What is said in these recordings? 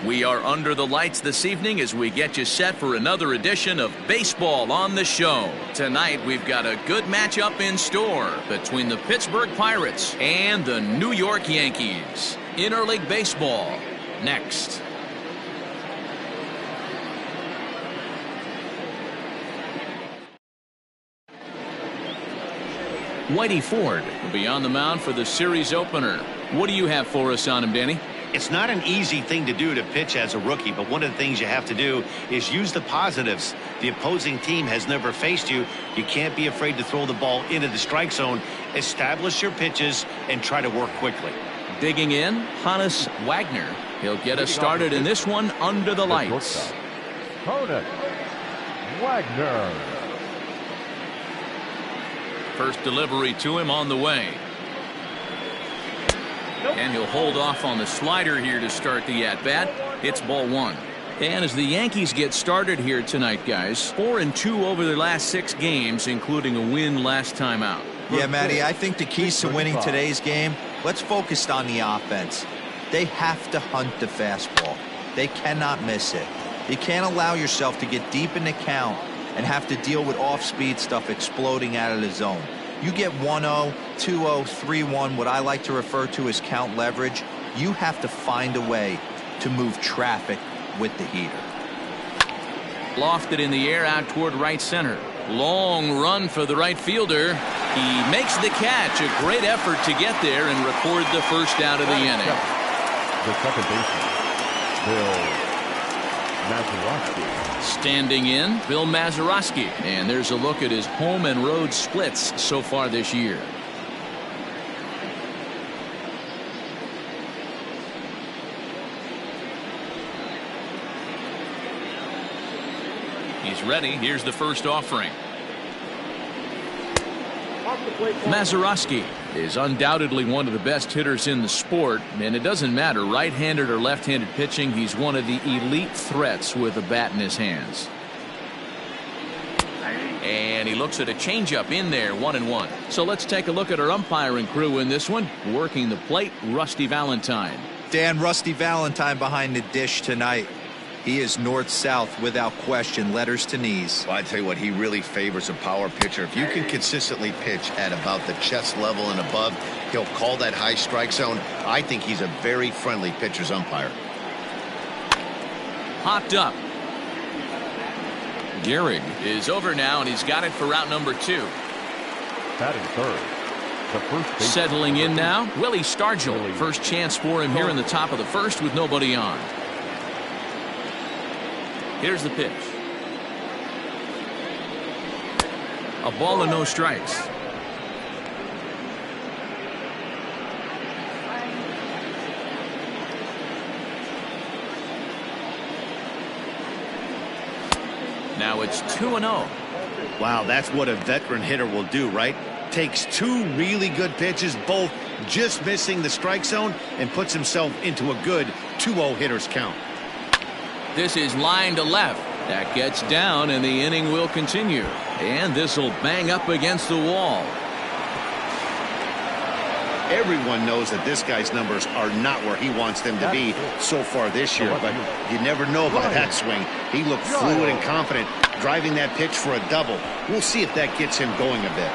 We are under the lights this evening as we get you set for another edition of Baseball on the Show. Tonight we've got a good matchup in store between the Pittsburgh Pirates and the New York Yankees. Interleague Baseball next. Whitey Ford will be on the mound for the series opener. What do you have for us on him, Danny? It's not an easy thing to do to pitch as a rookie, but one of the things you have to do is use the positives. The opposing team has never faced you. You can't be afraid to throw the ball into the strike zone. Establish your pitches and try to work quickly. Digging in, Hannes Wagner. He'll get us started in this one under the lights. Hannes Wagner. First delivery to him on the way. And he'll hold off on the slider here to start the at-bat. It's ball one. And as the Yankees get started here tonight, guys, 4-2 over their last 6 games, including a win last time out. Yeah, Matty, I think the keys to winning today's game, let's focus on the offense. They have to hunt the fastball. They cannot miss it. You can't allow yourself to get deep in the count and have to deal with off-speed stuff exploding out of the zone. You get 1-0, 2-0, 3-1, what I like to refer to as count leverage. You have to find a way to move traffic with the heater. Lofted in the air out toward right center. Long run for the right fielder. He makes the catch. A great effort to get there and record the first out of the inning. The second baseman, Bill Mazeroski. Standing in, Bill Mazeroski. And there's a look at his home and road splits so far this year. He's ready. Here's the first offering. Mazeroski is undoubtedly one of the best hitters in the sport, and it doesn't matter right-handed or left-handed pitching. He's one of the elite threats with a bat in his hands. And he looks at a changeup in there, 1-1. So let's take a look at our umpiring crew in this one. Working the plate, Rusty Valentine. Dan, Rusty Valentine behind the dish tonight. He is north-south without question, letters to knees. Well, I tell you what, he really favors a power pitcher. If you can consistently pitch at about the chest level and above, he'll call that high strike zone. I think he's a very friendly pitcher's umpire. Hopped up. Gehrig is over now, and he's got it for route number 2. Batting third. The first baseman. Settling in now, Willie Stargell. First chance for him here in the top of the first with nobody on. Here's the pitch. A ball and no strikes. Now it's 2-0. Wow, that's what a veteran hitter will do, right? Takes 2 really good pitches, both just missing the strike zone, and puts himself into a good 2-0 hitter's count. This is line to left. That gets down, and the inning will continue. And this will bang up against the wall. Everyone knows that this guy's numbers are not where he wants them to be so far this year, but you never know about that swing. He looked fluid and confident, driving that pitch for a double. We'll see if that gets him going a bit.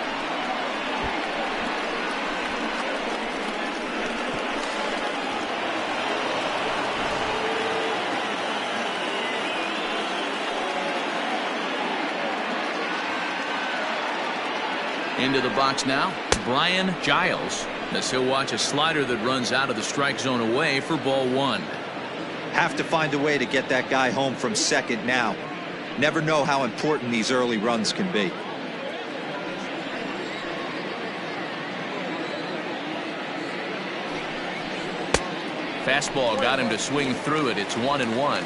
Into the box now, Brian Giles, as he'll watch a slider that runs out of the strike zone away for ball 1. Have to find a way to get that guy home from second now. Never know how important these early runs can be. Fastball got him to swing through it. It's 1-1.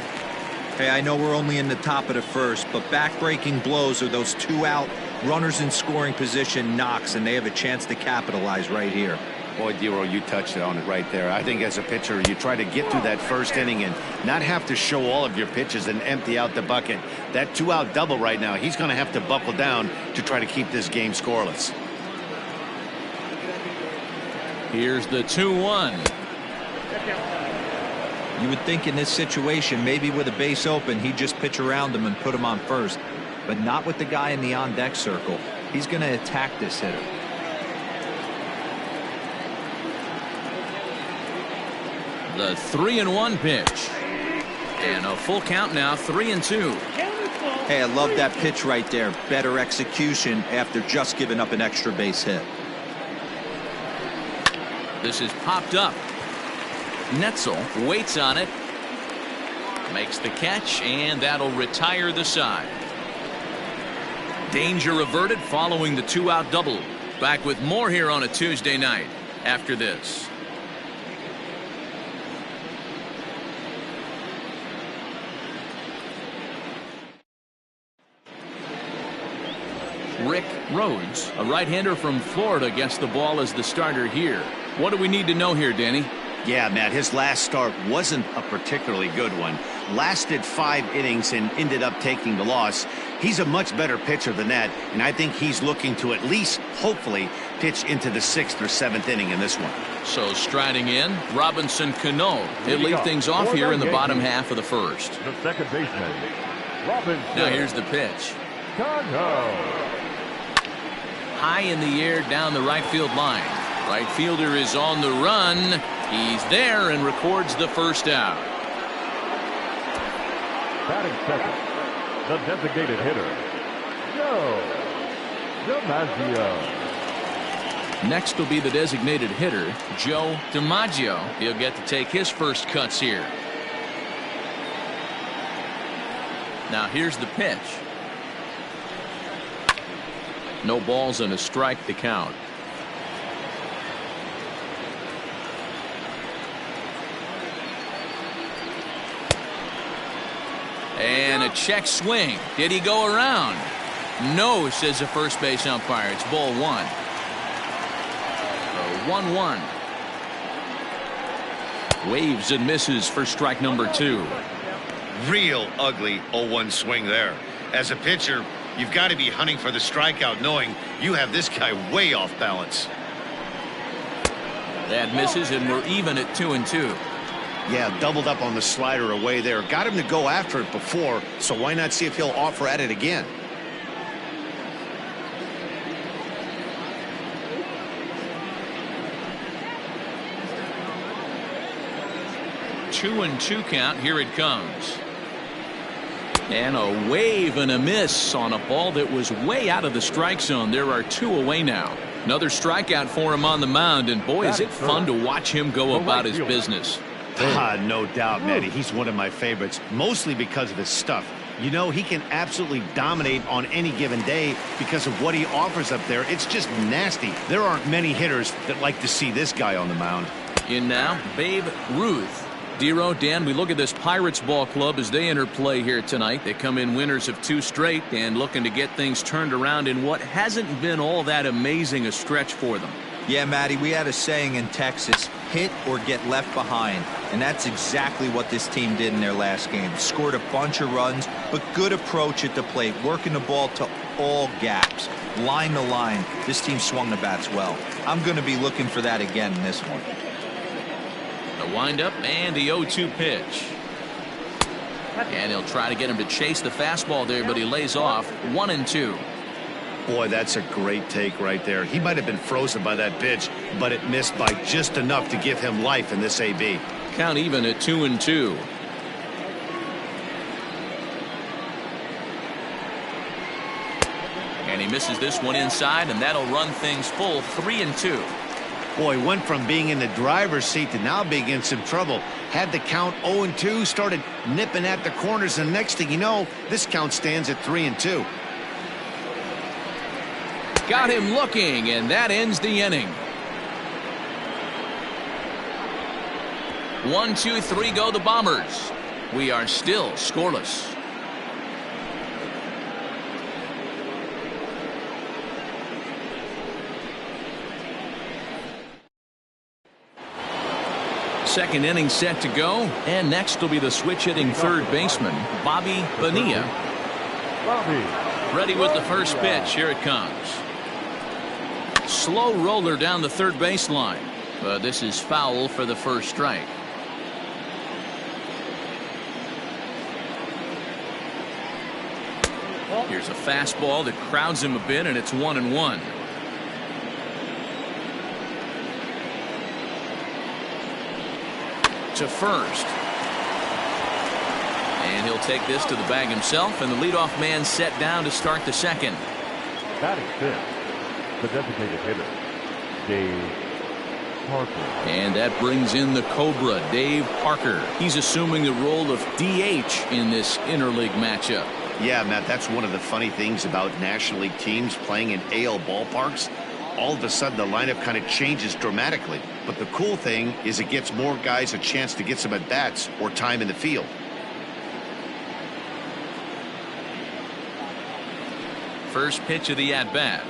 Hey, I know we're only in the top of the first, but back-breaking blows are those 2 out runners in scoring position knocks, and they have a chance to capitalize right here. Boy, Dero, you touched on it right there. I think as a pitcher, you try to get through that first inning and not have to show all of your pitches and empty out the bucket. That 2-out double right now, he's going to have to buckle down to try to keep this game scoreless. Here's the 2-1. You would think in this situation, maybe with a base open, he'd just pitch around him and put him on first. But not with the guy in the on-deck circle. He's going to attack this hitter. The 3-1 pitch. And a full count now, 3-2. Hey, I love that pitch right there. Better execution after just giving up an extra base hit. This is popped up. Netzel waits on it. Makes the catch, and that'll retire the side. Danger averted following the 2-out double. Back with more here on a Tuesday night after this. Rick Rhodes, a right-hander from Florida, gets the ball as the starter here. What do we need to know here, Danny? Yeah, Matt, his last start wasn't a particularly good one. Lasted 5 innings and ended up taking the loss. He's a much better pitcher than that, and I think he's looking to at least, hopefully, pitch into the 6th or 7th inning in this one. So striding in, Robinson Cano. He'll lead things off here in the bottom half of the first. The second baseman, Robinson. Now here's the pitch. Cano. High in the air down the right field line. Right fielder is on the run. He's there and records the first out. Batting second, the designated hitter, Joe DiMaggio. Next will be the designated hitter, Joe DiMaggio. He'll get to take his first cuts here. Now here's the pitch. No balls and a strike to count. And a check swing. Did he go around? No, says the first base umpire. It's ball 1. 1-1. Waves and misses for strike number 2. Real ugly 0-1 swing there. As a pitcher, you've got to be hunting for the strikeout, knowing you have this guy way off balance. That misses, and we're even at 2-2. Yeah, doubled up on the slider away there. Got him to go after it before, so why not see if he'll offer at it again? Two and 2 count. Here it comes. And a wave and a miss on a ball that was way out of the strike zone. There are 2 away now. Another strikeout for him on the mound, and boy, is it fun to watch him go about his business. No doubt, Matty. He's one of my favorites, mostly because of his stuff. You know, he can absolutely dominate on any given day because of what he offers up there. It's just nasty. There aren't many hitters that like to see this guy on the mound. In now, Babe Ruth. Dero, Dan, we look at this Pirates ball club as they enter play here tonight. They come in winners of 2 straight and looking to get things turned around in what hasn't been all that amazing a stretch for them. Yeah, Matty, we had a saying in Texas, hit or get left behind. And that's exactly what this team did in their last game. Scored a bunch of runs, but good approach at the plate, working the ball to all gaps, line to line. This team swung the bats well. I'm going to be looking for that again in this one. The windup and the 0-2 pitch. And he'll try to get him to chase the fastball there, but he lays off. 1-2. Boy, that's a great take right there. He might have been frozen by that pitch, but it missed by just enough to give him life in this AB. Count even at 2-2. And he misses this one inside, and that'll run things full. 3-2. Boy, went from being in the driver's seat to now being in some trouble. Had the count 0-2, started nipping at the corners, and next thing you know, this count stands at 3-2. Got him looking, and that ends the inning. 1, 2, 3 go the Bombers. We are still scoreless. Second inning set to go, and next will be the switch hitting third baseman, Bobby Bonilla. Ready with the first pitch. Here it comes. Slow roller down the third baseline, but this is foul for the first strike. Here's a fastball that crowds him a bit, and it's 1-1. To first. And he'll take this to the bag himself, and the leadoff man set down to start the second. Batting fifth, the designated hitter, Dave Parker. And that brings in the Cobra, Dave Parker. He's assuming the role of DH in this interleague matchup. Yeah, Matt, that's one of the funny things about National League teams playing in AL ballparks. All of a sudden, the lineup kind of changes dramatically. But the cool thing is it gets more guys a chance to get some at-bats or time in the field. First pitch of the at-bat.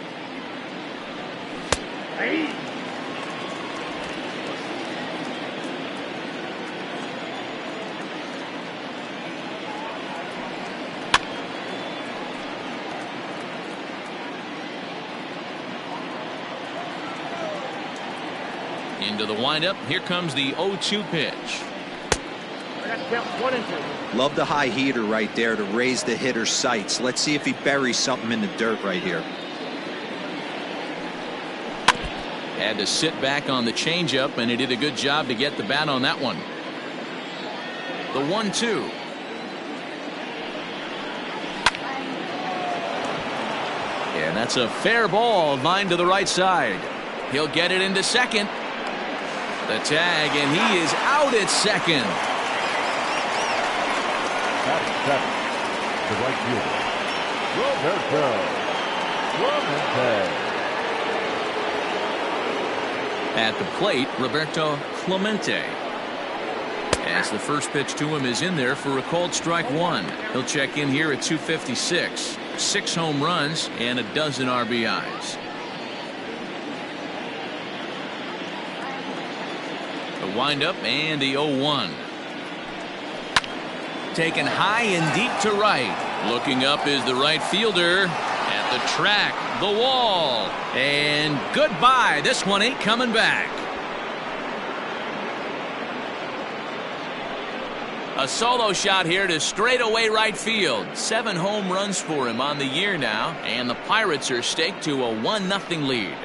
Into the windup. Here comes the 0-2 pitch. Love the high heater right there to raise the hitter's sights. Let's see if he buries something in the dirt right here. Had to sit back on the changeup, and he did a good job to get the bat on that one. The 1-2. And that's a fair ball, line to the right side. He'll get it into second. The tag, and he is out at second. Batting seventh, the right fielder, Roberto Clemente. At the plate, Roberto Clemente. As the first pitch to him is in there for a called strike one. He'll check in here at 256. 6 home runs and a dozen RBIs. The windup and the 0-1. Taken high and deep to right. Looking up is the right fielder. At the track, the wall. And goodbye. This one ain't coming back. A solo shot here to straightaway right field. 7 home runs for him on the year now. And the Pirates are staked to a 1-0 lead.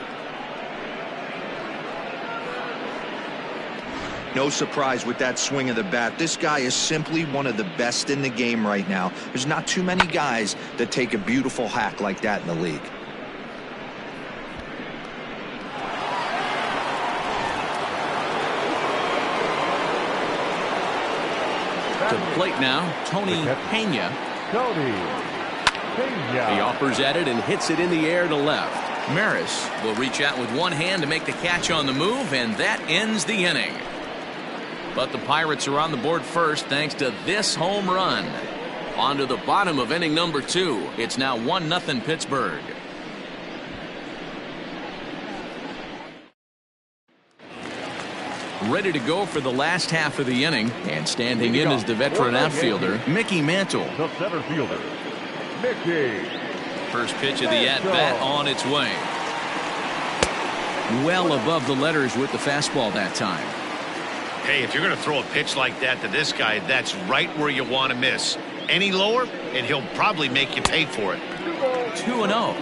No surprise with that swing of the bat. This guy is simply one of the best in the game right now. There's not too many guys that take a beautiful hack like that in the league. To the plate now, Tony Pena. He offers at it and hits it in the air to left. Maris will reach out with one hand to make the catch on the move, and that ends the inning. But the Pirates are on the board first thanks to this home run. On to the bottom of inning number 2. It's now 1-0 Pittsburgh. Ready to go for the last half of the inning, and standing in is the veteran outfielder, Mickey Mantle. The center fielder, Mickey. First pitch of the at-bat on its way. Well above the letters with the fastball that time. Hey, if you're going to throw a pitch like that to this guy, that's right where you want to miss. Any lower, and he'll probably make you pay for it. 2-0.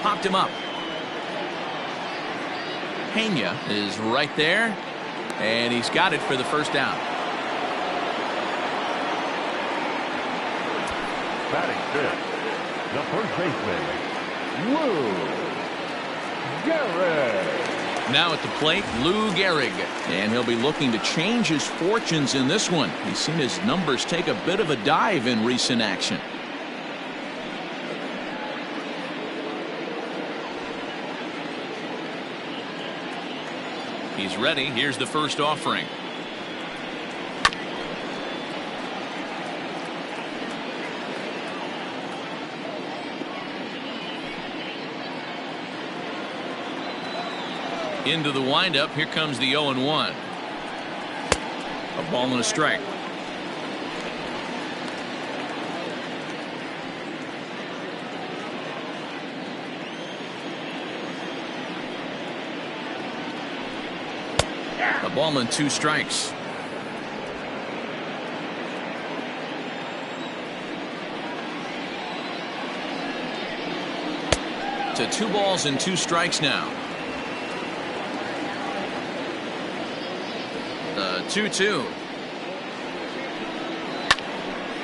Popped him up. Pena is right there, and he's got it for the first down. Batting fifth, the first baseman, Lou Gehrig. Now at the plate, Lou Gehrig, and he'll be looking to change his fortunes in this one. He's seen his numbers take a bit of a dive in recent action. He's ready. Here's the first offering. Into the windup. Here comes the 0-1. A ball and a strike. A ball and 2 strikes. To 2 balls and 2 strikes now. The 2-2.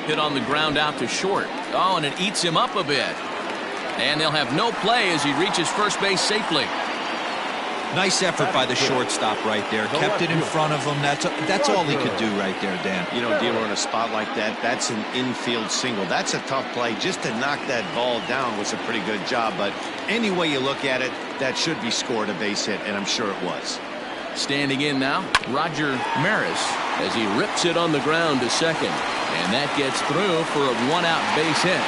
Hit on the ground out to short. Oh, and it eats him up a bit. And they'll have no play as he reaches first base safely. Nice effort by the shortstop right there. Kept it in front of him. That's all he could do right there, Dan. You know, D'Lo, in a spot like that, that's an infield single. That's a tough play. Just to knock that ball down was a pretty good job. But any way you look at it, that should be scored a base hit, and I'm sure it was. Standing in now, Roger Maris, as he rips it on the ground to second. And that gets through for a 1-out base hit.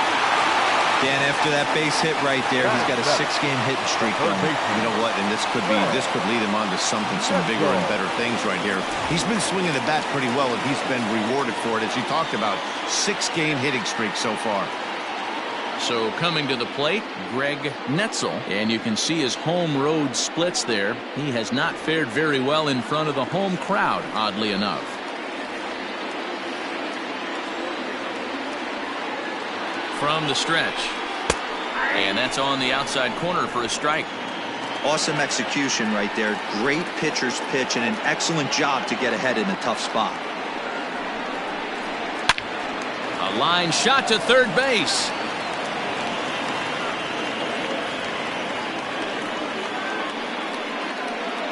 Dan, after that base hit right there, he's got a 6-game hitting streak going. You know what? And this could lead him on to some bigger and better things right here. He's been swinging the bat pretty well, and he's been rewarded for it, as you talked about. 6-game hitting streak so far. So coming to the plate, Greg Netzel, and you can see his home road splits there. He has not fared very well in front of the home crowd, oddly enough. From the stretch, and that's on the outside corner for a strike. Awesome execution right there. Great pitcher's pitch and an excellent job to get ahead in a tough spot. A line shot to third base.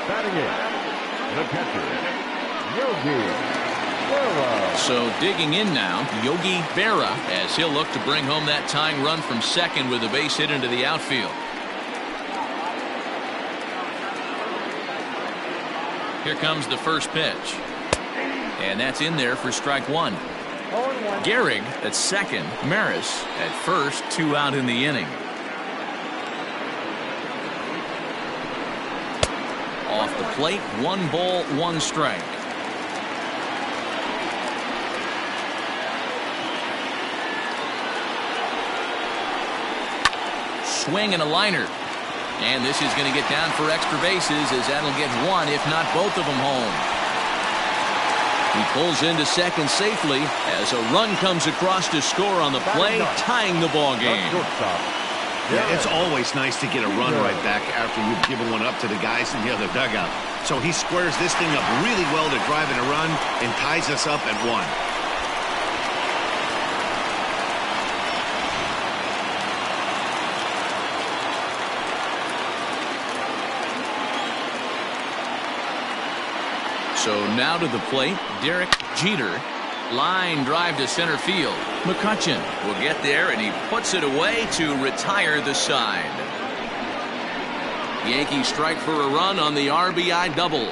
Batting in, the catcher, Yogi. So digging in now, Yogi Berra, as he'll look to bring home that tying run from second with a base hit into the outfield. Here comes the first pitch. And that's in there for strike 1. Gehrig at second, Maris at first, 2 out in the inning. Off the plate, 1 ball, 1 strike. Swing and a liner. And this is going to get down for extra bases, as that'll get 1, if not both of them, home. He pulls into second safely as a run comes across to score on the play, tying the ball game. Yeah, it's always nice to get a run right back after you've given one up to the guys in the other dugout. So he squares this thing up really well to drive in a run and ties us up at 1. So now to the plate, Derek Jeter. Line drive to center field. McCutchen will get there, and he puts it away to retire the side. Yankees strike for a run on the RBI double.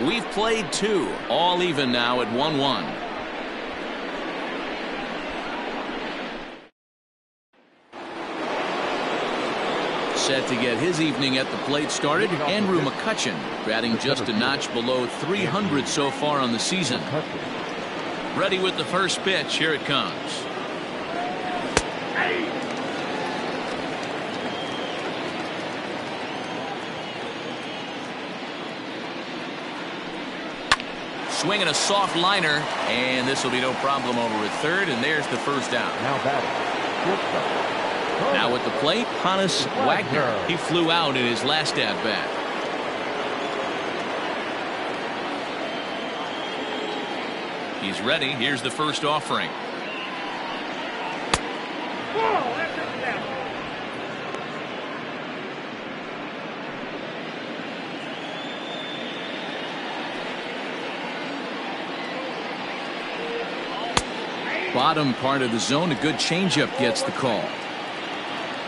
We've played 2, all even now at 1-1. Set to get his evening at the plate started, Andrew McCutchen, batting just a notch below 300 so far on the season. Ready with the first pitch. Here it comes. Swinging a soft liner, and this will be no problem over at third, and there's the first out. Now batting. Now at the plate, Hannes Wagner. He flew out in his last at-bat. He's ready. Here's the first offering. Bottom part of the zone, a good changeup gets the call.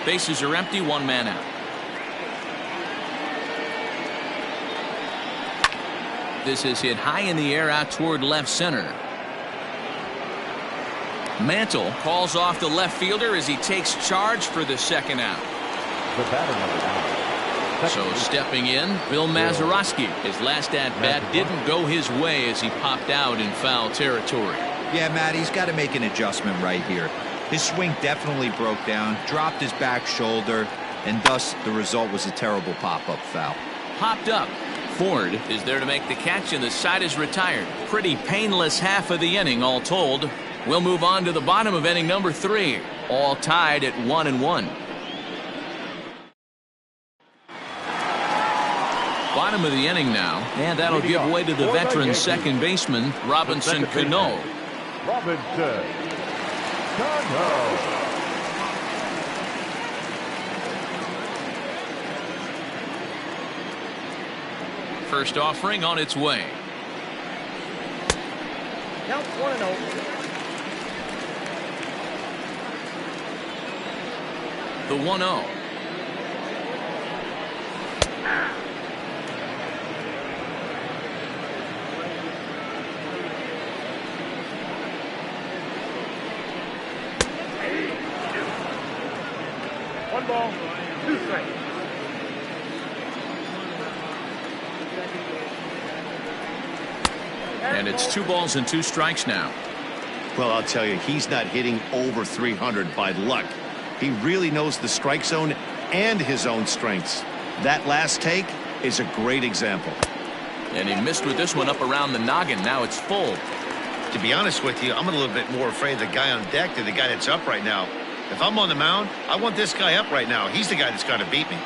Bases are empty, 1 man out. This is hit high in the air out toward left center. Mantle calls off the left fielder as he takes charge for the second out. The batter number 9. So stepping in, Bill Mazeroski. His last at-bat didn't go his way as he popped out in foul territory. Yeah, Matt, he's got to make an adjustment right here. His swing definitely broke down, dropped his back shoulder, and thus the result was a terrible pop-up foul. Popped up, Ford is there to make the catch, and the side is retired. Pretty painless half of the inning, all told. We'll move on to the bottom of inning number 3, all tied at 1-1. Bottom of the inning now, and that'll give way to the veteran second baseman, Robinson Cano. Robinson Cano. First offering on its way. Count 1-0. The 1-0. One ball, 2 strikes. And it's 2 balls and 2 strikes now. Well, I'll tell you, he's not hitting over 300 by luck. He really knows the strike zone and his own strengths. That last take is a great example. And he missed with this one up around the noggin. Now it's full. To be honest with you, I'm a little bit more afraid of the guy on deck than the guy that's up right now. If I'm on the mound, I want this guy up right now. He's the guy that's got to beat me.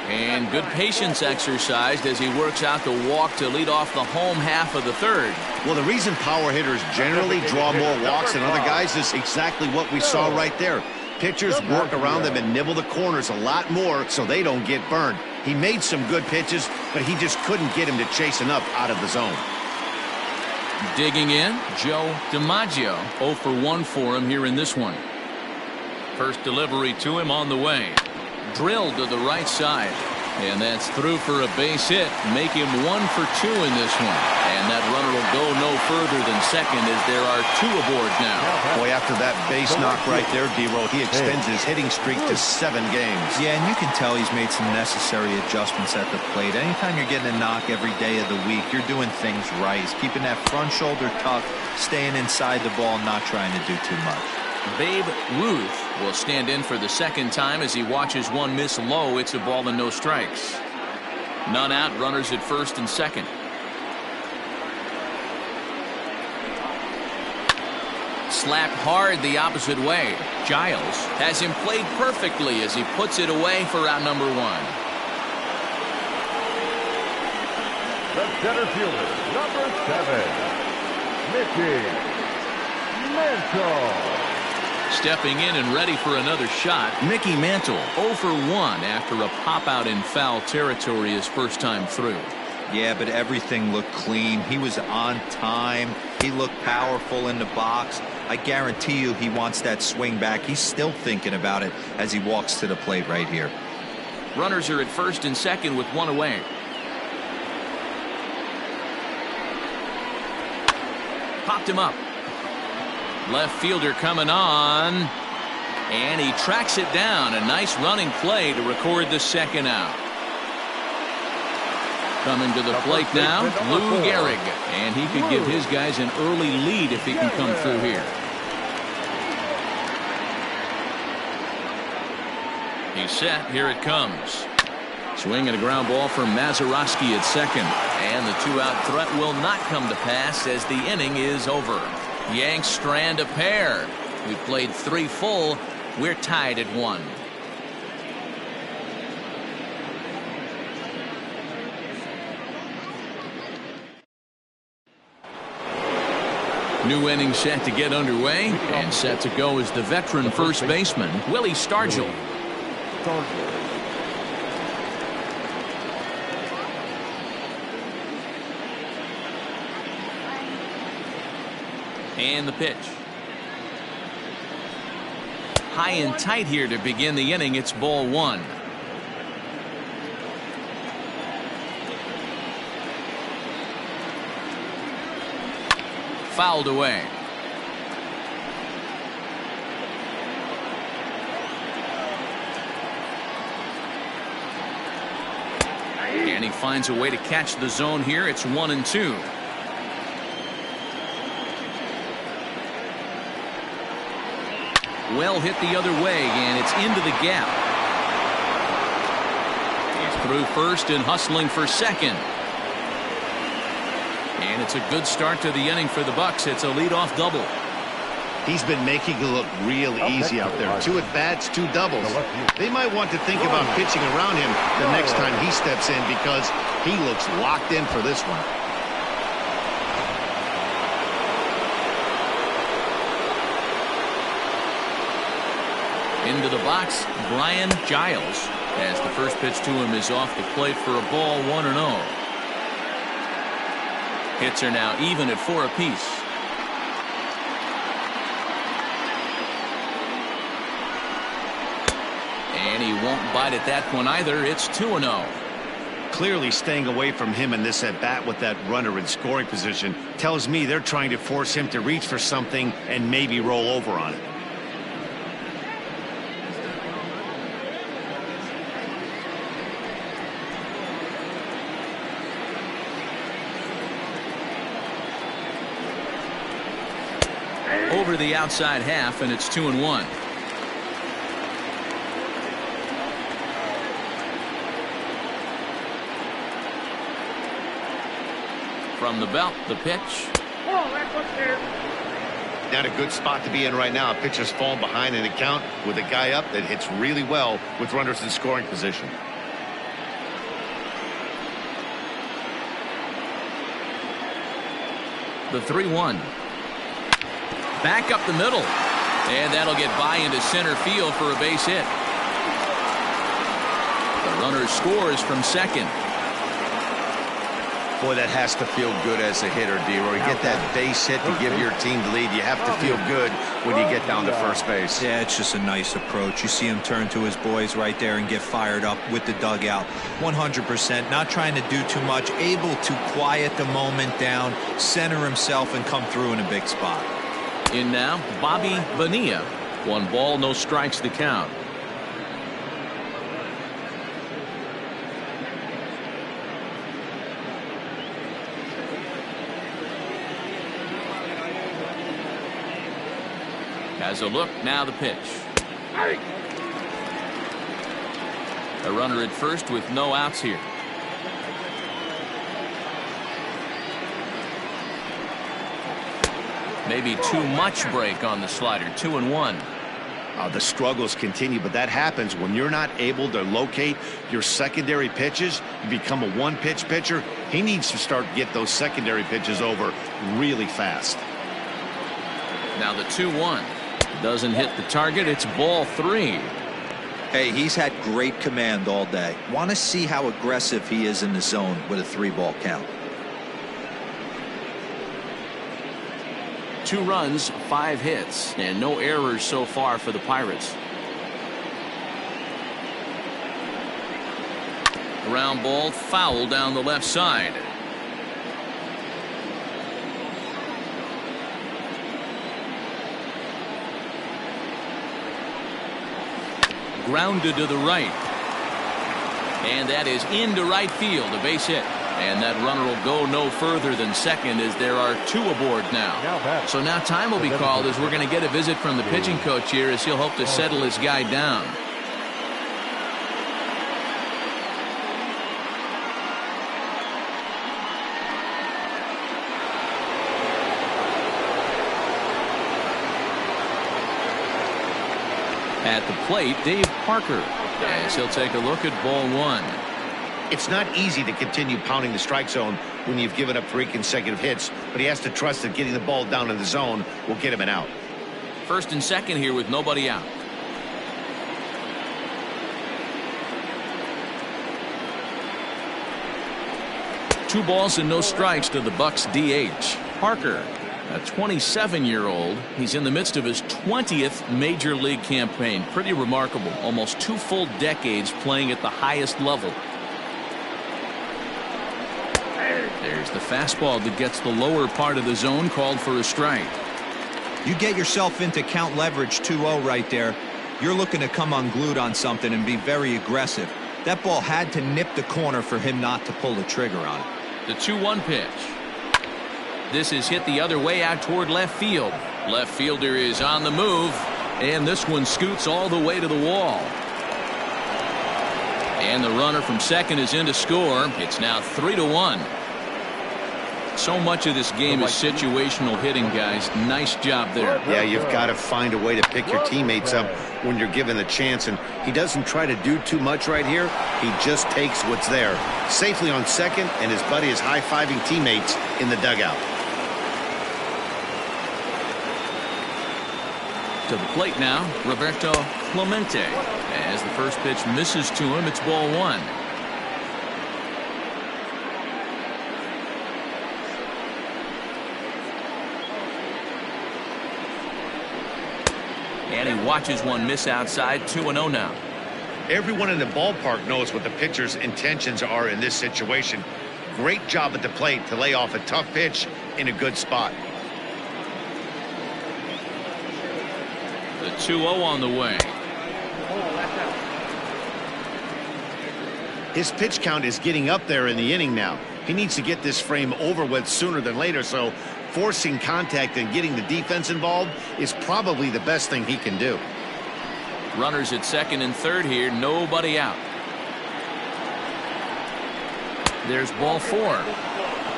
And good patience exercised as he works out the walk to lead off the home half of the 3rd. Well, the reason power hitters generally draw more walks than other guys is exactly what we saw right there. Pitchers work around them and nibble the corners a lot more so they don't get burned. He made some good pitches, but he just couldn't get him to chase enough out of the zone. Digging in, Joe DiMaggio. 0 for 1 for him here in this one. First delivery to him on the way. Drilled to the right side. And that's through for a base hit. Make him 1 for 2 in this one. And that runner will go no further than second as there are 2 aboard now. Boy, after that base knock right there, D-Roll, he extends his hitting streak to 7 games. Yeah, and you can tell he's made some necessary adjustments at the plate. Anytime you're getting a knock every day of the week, you're doing things right. He's keeping that front shoulder tucked, staying inside the ball, not trying to do too much. Babe Ruth will stand in for the second time as he watches one miss low. It's a ball and no strikes. None out, runners at first and second. Slap hard the opposite way. Giles has him played perfectly as he puts it away for out number 1. The center fielder, number 7, Mickey Mantle. Stepping in and ready for another shot, Mickey Mantle 0 for 1 after a pop out in foul territory his first time through. Yeah, but everything looked clean. He was on time. He looked powerful in the box. I guarantee you he wants that swing back. He's still thinking about it as he walks to the plate right here. Runners are at first and second with 1 away. Popped him up. Left fielder coming on, and he tracks it down. A nice running play to record the second out. Coming to the plate now, Lou Gehrig, and he could give his guys an early lead if he can come through here. He's set. Here it comes. Swing and a ground ball for Mazeroski at second, and the 2-out threat will not come to pass as the inning is over. Yanks strand a pair. We played 3 full. We're tied at 1. New inning set to get underway, and set to go is the veteran first baseman, Willie Stargell. And the pitch. High and tight here to begin the inning. It's ball 1. Fouled away. And he finds a way to catch the zone here. It's 1-2. Well hit the other way, and it's into the gap. through first and hustling for second. And it's a good start to the inning for the Bucks. It's a leadoff double. He's been making it look real easy out there. 2 at-bats, 2 doubles. They might want to think about pitching around him the next time he steps in because he looks locked in for this one. Into the box, Brian Giles, as the first pitch to him is off the plate for a ball, 1-0. Hits are now even at 4 apiece. And he won't bite at that one either. It's 2-0. Clearly staying away from him in this at-bat with that runner in scoring position tells me they're trying to force him to reach for something and maybe roll over on it. Over the outside half, and it's 2-1. From the belt, the pitch. Oh, that's upstairs. Not a good spot to be in right now. Pitcher's falling behind in the count with a guy up that hits really well with runners in scoring position. The 3-1. Back up the middle. And that'll get by into center field for a base hit. The runner scores from second. Boy, that has to feel good as a hitter, D-Roy. You get that base hit to give your team the lead. You have to feel good when you get down to first base. Yeah, it's just a nice approach. You see him turn to his boys right there and get fired up with the dugout. 100%, not trying to do too much, able to quiet the moment down, center himself, and come through in a big spot. In now, Bobby Bonilla. 1 ball, no strikes to count. Has a look, now the pitch. A runner at first with no outs here. Maybe too much break on the slider. 2-1. The struggles continue, but that happens when you're not able to locate your secondary pitches. You become a one-pitch pitcher. He needs to start to get those secondary pitches over really fast. Now the 2-1. Doesn't hit the target. It's ball 3. Hey, he's had great command all day. Want to see how aggressive he is in the zone with a 3-ball count. 2 runs, 5 hits, and no errors so far for the Pirates. Ground ball foul down the left side. Grounded to the right. And that is into right field, a base hit. And that runner will go no further than second as there are 2 aboard now. So now time will be called as we're going to get a visit from the pitching coach here as he'll hope to settle his guy down. At the plate, Dave Parker, as he'll take a look at ball 1. It's not easy to continue pounding the strike zone when you've given up 3 consecutive hits, but he has to trust that getting the ball down in the zone will get him an out. First and second here with nobody out. Two balls and no strikes to the Bucks DH. Parker, a 27-year-old. He's in the midst of his 20th major league campaign. Pretty remarkable. Almost 2 full decades playing at the highest level. There's the fastball that gets the lower part of the zone, called for a strike. You get yourself into count leverage 2-0 right there. You're looking to come unglued on something and be very aggressive. That ball had to nip the corner for him not to pull the trigger on it. The 2-1 pitch. This is hit the other way out toward left field. Left fielder is on the move, and this one scoots all the way to the wall. And the runner from second is in to score. It's now 3-1. So much of this game is situational hitting, guys. Nice job there. Yeah, you've got to find a way to pick your teammates up when you're given the chance, and he doesn't try to do too much right here. He just takes what's there. Safely on second, and his buddy is high-fiving teammates in the dugout. To the plate now, Roberto Clemente. As the first pitch misses to him, it's ball one. And he watches one miss outside. 2-0 now. Everyone in the ballpark knows what the pitcher's intentions are in this situation. Great job at the plate to lay off a tough pitch in a good spot. The 2-0 on the way. His pitch count is getting up there in the inning now. He needs to get this frame over with sooner than later, so forcing contact and getting the defense involved is probably the best thing he can do. Runners at second and third here. Nobody out. There's ball four.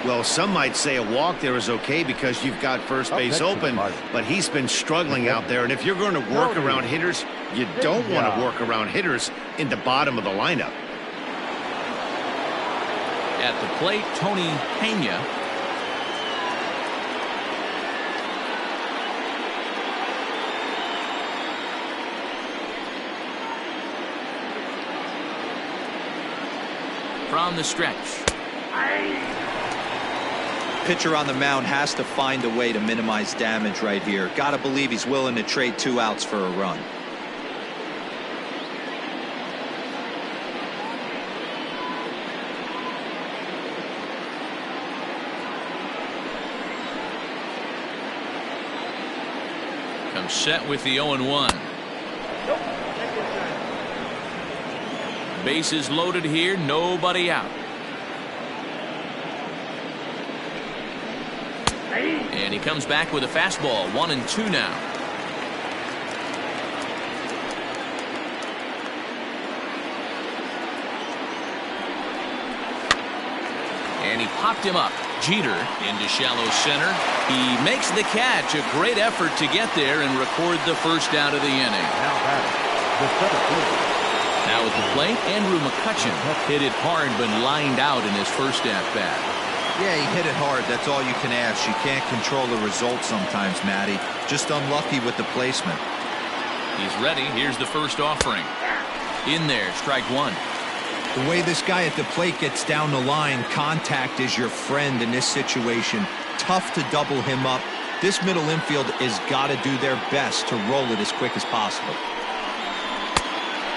Well, some might say a walk there is okay because you've got first base open, but he's been struggling out there, and if you're going to work around hitters, you don't want to work around hitters in the bottom of the lineup. At the plate, Tony Pena. From the stretch. Pitcher on the mound has to find a way to minimize damage right here. Got to believe he's willing to trade 2 outs for a run. Comes set with the 0-1. Bases loaded here. Nobody out. And he comes back with a fastball. 1-2 now. And he popped him up. Jeter into shallow center. He makes the catch. A great effort to get there and record the first out of the inning. Now at the plate, Andrew McCutchen hit it hard but lined out in his first at-bat. Yeah, he hit it hard. That's all you can ask. You can't control the result sometimes, Matty. Just unlucky with the placement. He's ready. Here's the first offering. In there, strike one. The way this guy at the plate gets down the line, contact is your friend in this situation. Tough to double him up. This middle infield has got to do their best to roll it as quick as possible.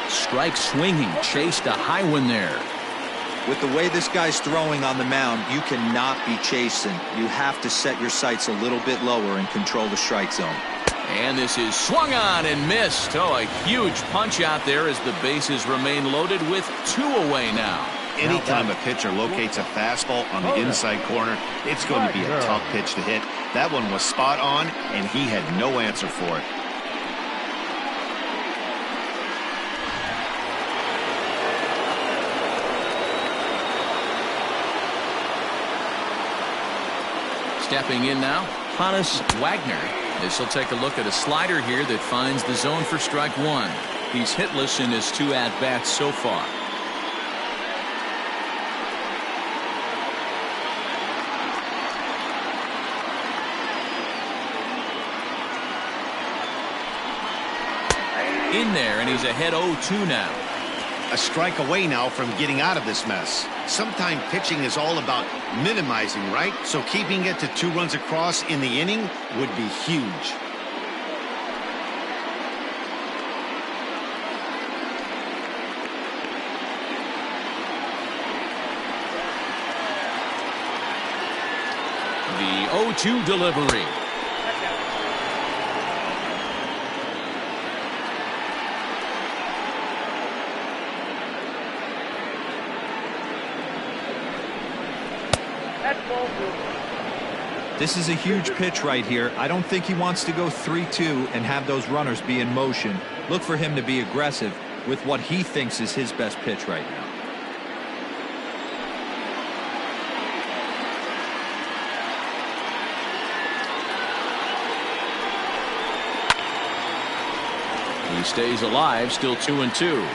Strike swinging, chased a high one there. With the way this guy's throwing on the mound, you cannot be chasing. You have to set your sights a little bit lower and control the strike zone. And this is swung on and missed. Oh, a huge punch out there as the bases remain loaded with 2 away now. Anytime a pitcher locates a fastball on the inside corner, it's going to be a tough pitch to hit. That one was spot on, and he had no answer for it. Stepping in now, Hannes Wagner. This will take a look at a slider here that finds the zone for strike one. He's hitless in his 2 at-bats so far. In there, and he's ahead 0-2 now. A strike away now from getting out of this mess. Sometimes pitching is all about minimizing, right? So keeping it to 2 runs across in the inning would be huge. The 0-2 delivery. This is a huge pitch right here. I don't think he wants to go 3-2 and have those runners be in motion. Look for him to be aggressive. with what he thinks is his best pitch right now. He stays alive, still 2-2.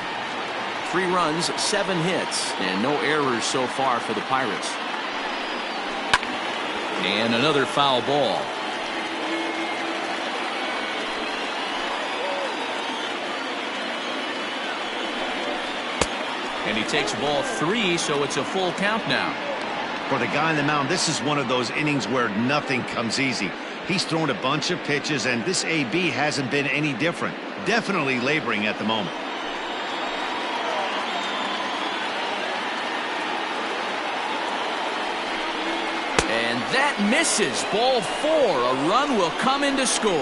3 runs, 7 hits, and no errors so far for the Pirates. And another foul ball. And he takes ball 3, so it's a full count now. For the guy on the mound, this is one of those innings where nothing comes easy. He's thrown a bunch of pitches, and this AB hasn't been any different. Definitely laboring at the moment. And that misses. Ball 4. A run will come in to score.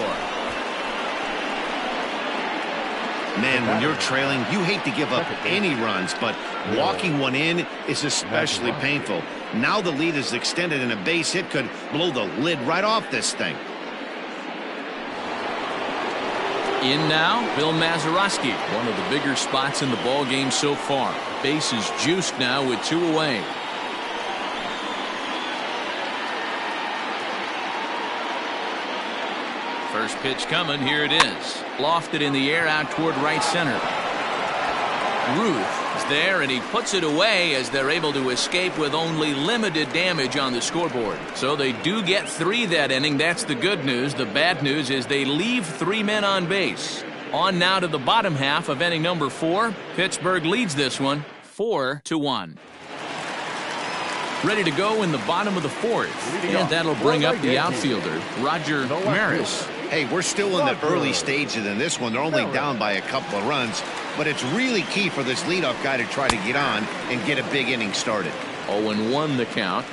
Man, when you're trailing, you hate to give up any runs, but walking one in is especially painful. Now the lead is extended, and a base hit could blow the lid right off this thing. In now, Bill Mazeroski, one of the bigger spots in the ball game so far. Base is juiced now with 2 away. First pitch coming. Here it is. Lofted in the air out toward right center. Ruth is there, and he puts it away as they're able to escape with only limited damage on the scoreboard. So they do get 3 that inning. That's the good news. The bad news is they leave 3 men on base. On now to the bottom half of inning number 4. Pittsburgh leads this one 4-1. Ready to go in the bottom of the 4th. And that'll bring up the outfielder, Roger Maris. Hey, we're still in the early stages in this one. They're only down by a couple of runs, but it's really key for this leadoff guy to try to get on and get a big inning started. 0-1 the count.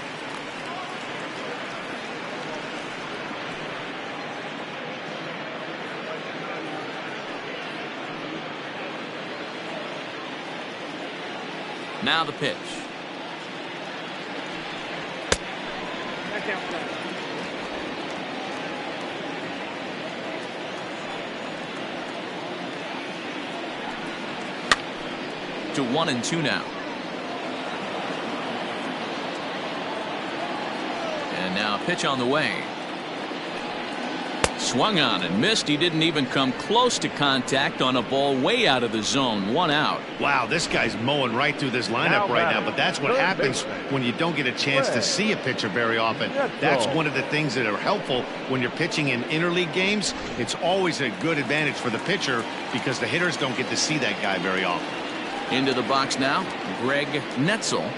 Now the pitch. To 1-2 now. And now a pitch on the way. Swung on and missed. He didn't even come close to contact on a ball way out of the zone. 1 out. Wow, this guy's mowing right through this lineup right now, but that's what happens when you don't get a chance to see a pitcher very often. That's one of the things that are helpful when you're pitching in interleague games. It's always a good advantage for the pitcher because the hitters don't get to see that guy very often. Into the box now, Greg Netzel,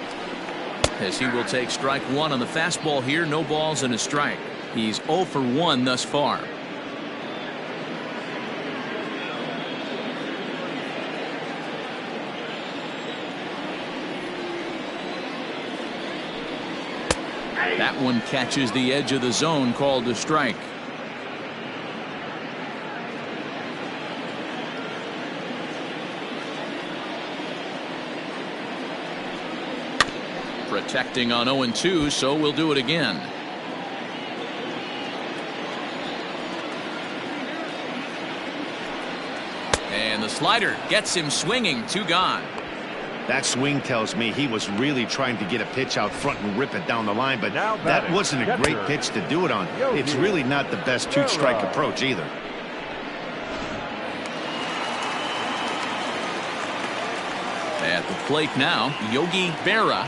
as he will take strike 1 on the fastball here. No balls and a strike. He's 0 for 1 thus far. That one catches the edge of the zone, called a strike. Protecting on 0-2, so we'll do it again. And the slider gets him swinging. 2 gone. That swing tells me he was really trying to get a pitch out front and rip it down the line, but that wasn't a great pitch to do it on. It's really not the best 2-strike approach either. At the plate now, Yogi Berra.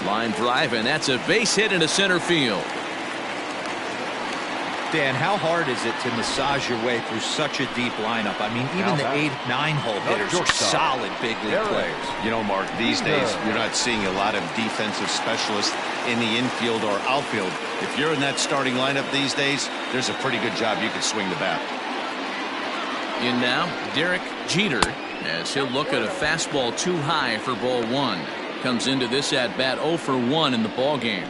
Line drive, and that's a base hit into center field. Dan, how hard is it to massage your way through such a deep lineup? I mean, even the 8, 9-hole hitters are solid big league players. You know, Mark, these days you're not seeing a lot of defensive specialists in the infield or outfield. If you're in that starting lineup these days, there's a pretty good job you could swing the bat. In now, Derek Jeter, as he'll look at a fastball too high for ball 1. Comes into this at bat 0 for 1 in the ball game.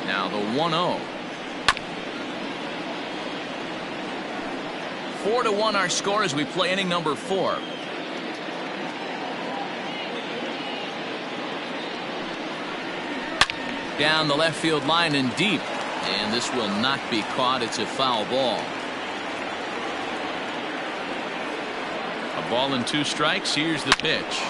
Now the 1-0. 4-1 our score as we play inning number 4. Down the left field line and deep. And this will not be caught. It's a foul ball. A ball and 2 strikes. Here's the pitch.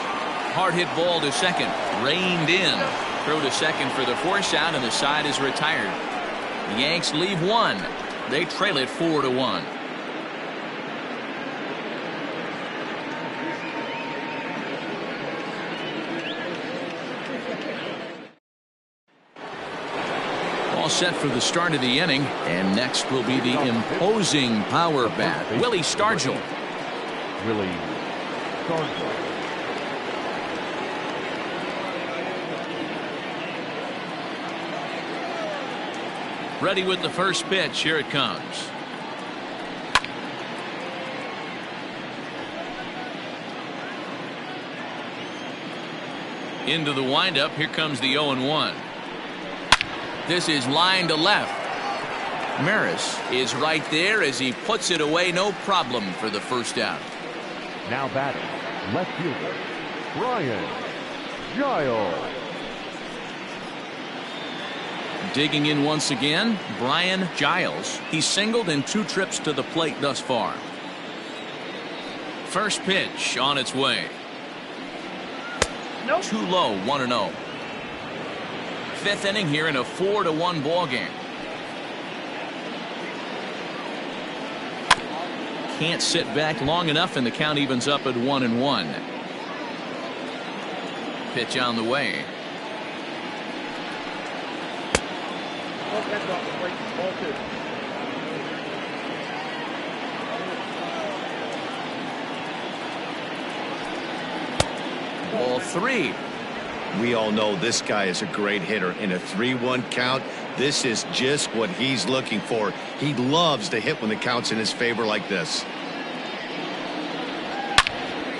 Hard hit ball to second. Reined in. Throw to second for the force out, and the side is retired. The Yanks leave 1. They trail it 4-1. All set for the start of the inning, and next will be the imposing power bat, Willie Stargell. Willie Stargell. Ready with the first pitch. Here it comes. Into the windup. Here comes the 0-1. This is line to left. Maris is right there as he puts it away. No problem for the first out. Now batting, left fielder, Brian Giles. Digging in once again, Brian Giles. He's singled in 2 trips to the plate thus far. First pitch on its way. Nope. Too low, 1-0. 5th inning here in a 4-1 ball game. Can't sit back long enough, and the count evens up at 1-1. Pitch on the way. Ball 3. We all know this guy is a great hitter. In a 3-1 count, this is just what he's looking for. He loves to hit when the count's in his favor like this.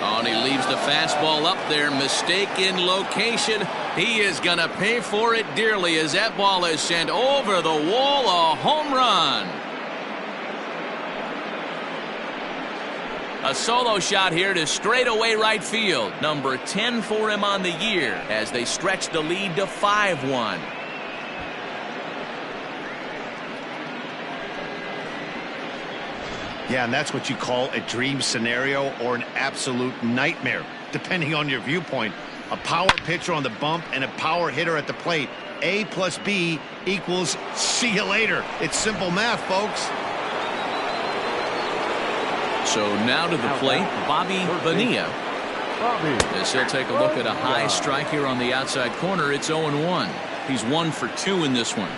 Oh, and he leaves the fastball up there. Mistake in location. He is going to pay for it dearly as that ball is sent over the wall. A home run. A solo shot here to straightaway right field. Number 10 for him on the year as they stretch the lead to 5-1. Yeah, and that's what you call a dream scenario or an absolute nightmare, depending on your viewpoint. A power pitcher on the bump and a power hitter at the plate. A plus B equals see you later. It's simple math, folks. So now to the plate, Bobby Bonilla. As he'll take a look at a high strike here on the outside corner. It's 0-1. He's 1 for 2 in this one.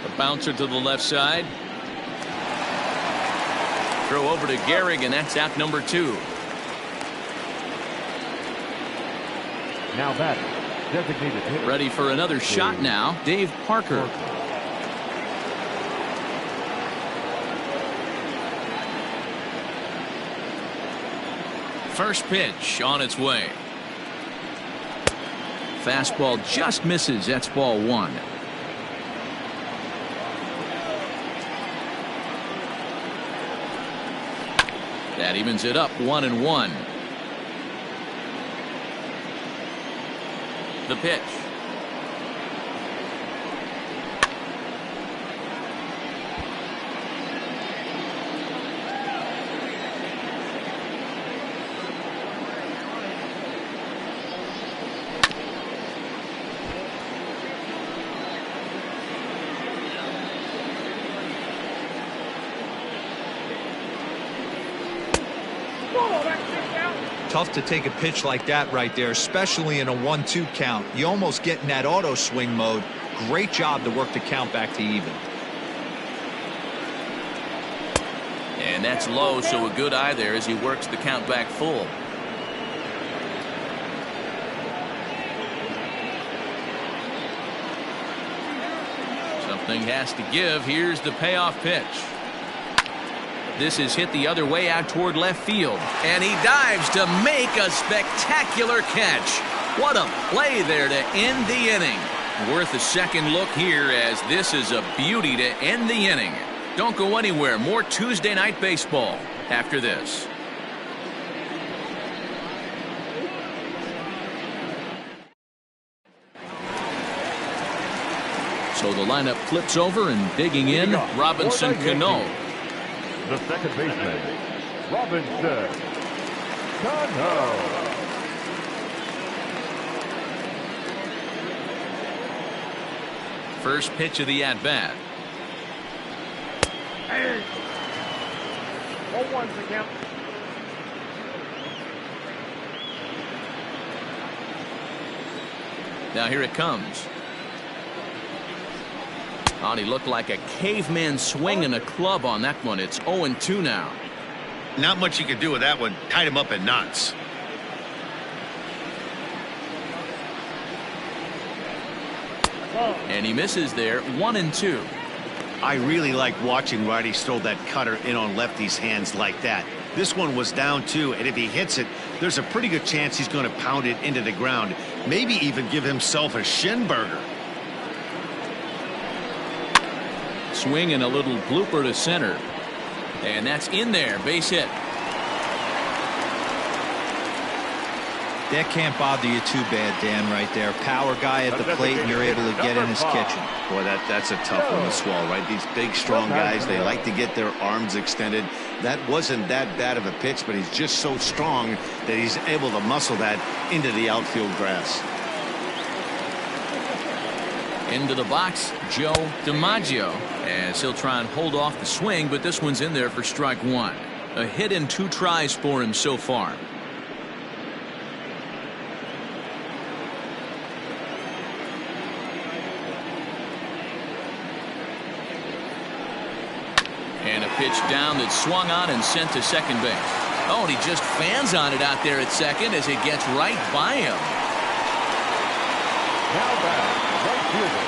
A bouncer to the left side. Throw over to Gehrig, and that's out number 2. Now batting, designated hitter. Ready for another shot now, Dave Parker. First pitch on its way. Fastball just misses. That's ball 1. That evens it up 1-1. The pitch. Tough to take a pitch like that right there, especially in a 1-2 count. You almost get in that auto swing mode. Great job to work the count back to even. And that's low, so a good eye there as he works the count back full. Something has to give. Here's the payoff pitch. This is hit the other way out toward left field. And he dives to make a spectacular catch. What a play there to end the inning. Worth a second look here as this is a beauty to end the inning. Don't go anywhere. More Tuesday Night Baseball after this. So the lineup flips over and digging in, Robinson Cano. The second baseman, Robinson Cano. First pitch of the at-bat. 0-1 to count. Now here it comes. Oh, he looked like a caveman swinging a club on that one. It's 0-2 now. Not much you could do with that one. Tied him up in knots. And he misses there. 1-2. I really like watching righties throw that cutter in on lefties' hands like that. This one was down 2, and if he hits it, there's a pretty good chance he's going to pound it into the ground. Maybe even give himself a shin burger. Swing and a little blooper to center. And that's in there. Base hit. That can't bother you too bad, Dan, right there. Power guy at the plate, and you're able to get in his kitchen. Boy, that's a tough one to swallow, right? These big, strong guys, they like to get their arms extended. That wasn't that bad of a pitch, but he's just so strong that he's able to muscle that into the outfield grass. Into the box, Joe DiMaggio, as he'll try and hold off the swing, but this one's in there for strike 1. A hit and 2 tries for him so far. And a pitch down that's swung on and sent to second base. Oh, and he just fans on it out there at second as it gets right by him. Now back, right fielder,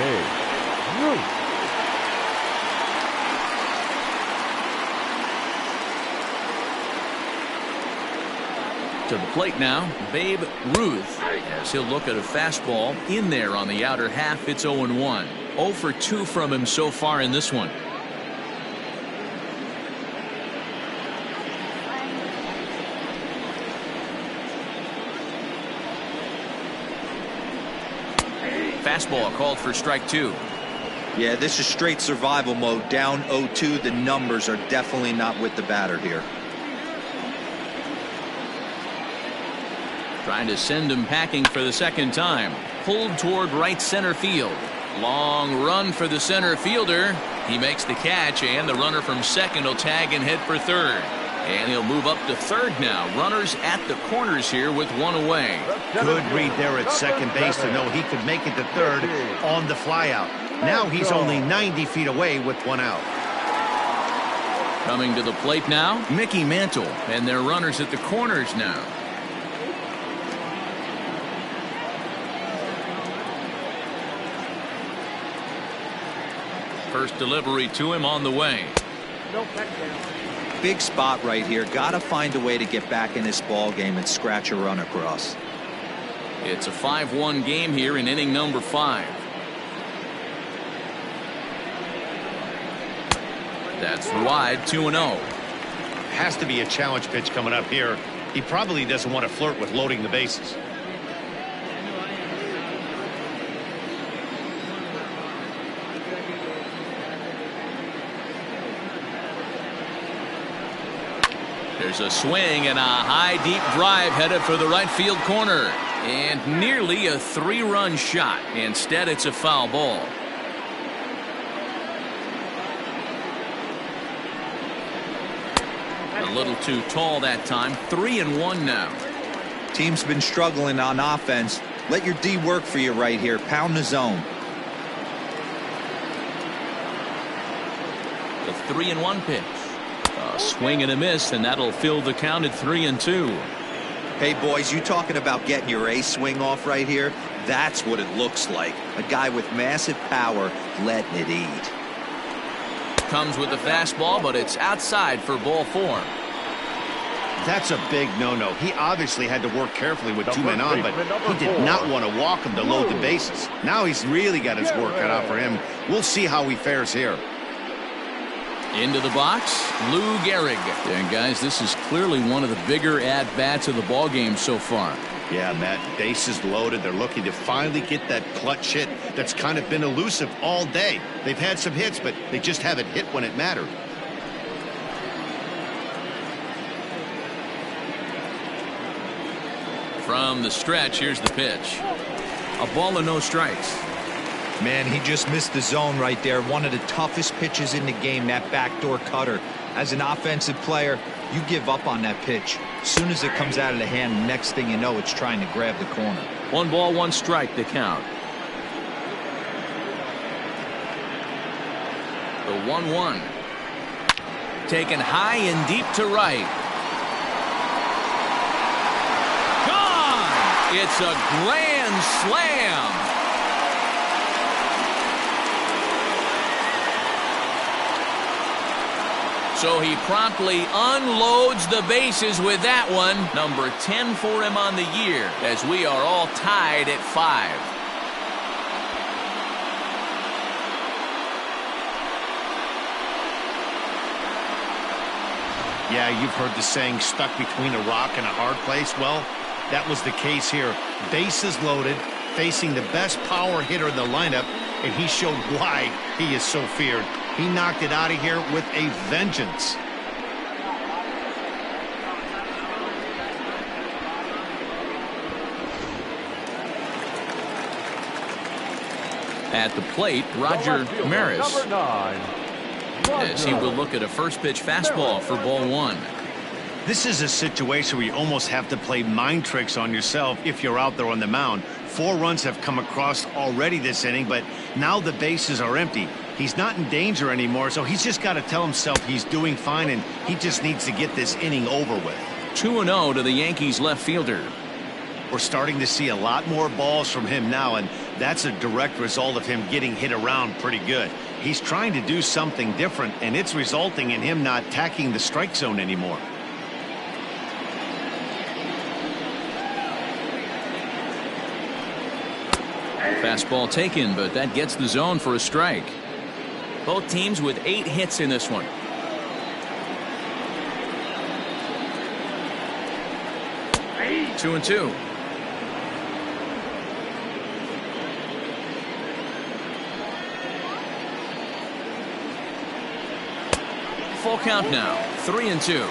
Babe Ruth. To the plate now, Babe Ruth, as he'll look at a fastball in there on the outer half. It's 0-1. 0 for 2 from him so far in this one. Fastball called for strike 2. Yeah, this is straight survival mode. Down 0-2. The numbers are definitely not with the batter here. Trying to send him packing for the second time. Pulled toward right center field. Long run for the center fielder. He makes the catch, and the runner from second will tag and head for third. And he'll move up to third now. Runners at the corners here with 1 away. Good read there at second base to know he could make it to third on the flyout. Now he's only 90 feet away with 1 out. Coming to the plate now, Mickey Mantle, and their runners at the corners now. First delivery to him on the way. No touchdown. Big spot right here. Got to find a way to get back in this ball game and scratch a run across. It's a 5-1 game here in inning number 5. That's wide, 2-0. Has to be a challenge pitch coming up here. He probably doesn't want to flirt with loading the bases. There's a swing and a high deep drive headed for the right field corner, and nearly a 3-run shot. Instead, it's a foul ball. A little too tall that time. 3-1 now. Team's been struggling on offense. Let your D work for you right here. Pound the zone. The 3-1 pitch. A swing and a miss, and that'll fill the count at 3-2. Hey, boys, you talking about getting your A swing off right here? That's what it looks like. A guy with massive power letting it eat. Comes with the fastball, but it's outside for ball 4. That's a big no-no. He obviously had to work carefully with 2 men on, but he did not want to walk him to load the bases. Now he's really got his work cut out for him. We'll see how he fares here. Into the box, Lou Gehrig. And guys, this is clearly one of the bigger at-bats of the ball game so far. Yeah, Matt, bases loaded. They're looking to finally get that clutch hit that's kind of been elusive all day. They've had some hits, but they just haven't hit when it mattered. From the stretch, here's the pitch. A ball and no strikes. Man, he just missed the zone right there. One of the toughest pitches in the game, that backdoor cutter. As an offensive player, you give up on that pitch. As soon as it comes out of the hand, next thing you know, it's trying to grab the corner. 1 ball, 1 strike to count. The 1-1. Taken high and deep to right. Gone! It's a grand slam. So he promptly unloads the bases with that one. Number 10 for him on the year, as we are all tied at 5. Yeah, you've heard the saying, stuck between a rock and a hard place. Well, that was the case here. Bases loaded, facing the best power hitter in the lineup, and he showed why he is so feared. He knocked it out of here with a vengeance. At the plate, Roger Maris, Number 9. as he will look at a first pitch fastball for ball 1. This is a situation where you almost have to play mind tricks on yourself if you're out there on the mound. 4 runs have come across already this inning, but now the bases are empty. He's not in danger anymore, so he's just got to tell himself he's doing fine, and he just needs to get this inning over with. 2-0 to the Yankees left fielder. We're starting to see a lot more balls from him now, and that's a direct result of him getting hit around pretty good. He's trying to do something different, and it's resulting in him not tacking the strike zone anymore. Fastball taken, but that gets the zone for a strike. Both teams with 8 hits in this one. Two and two. Full count now. 3-2.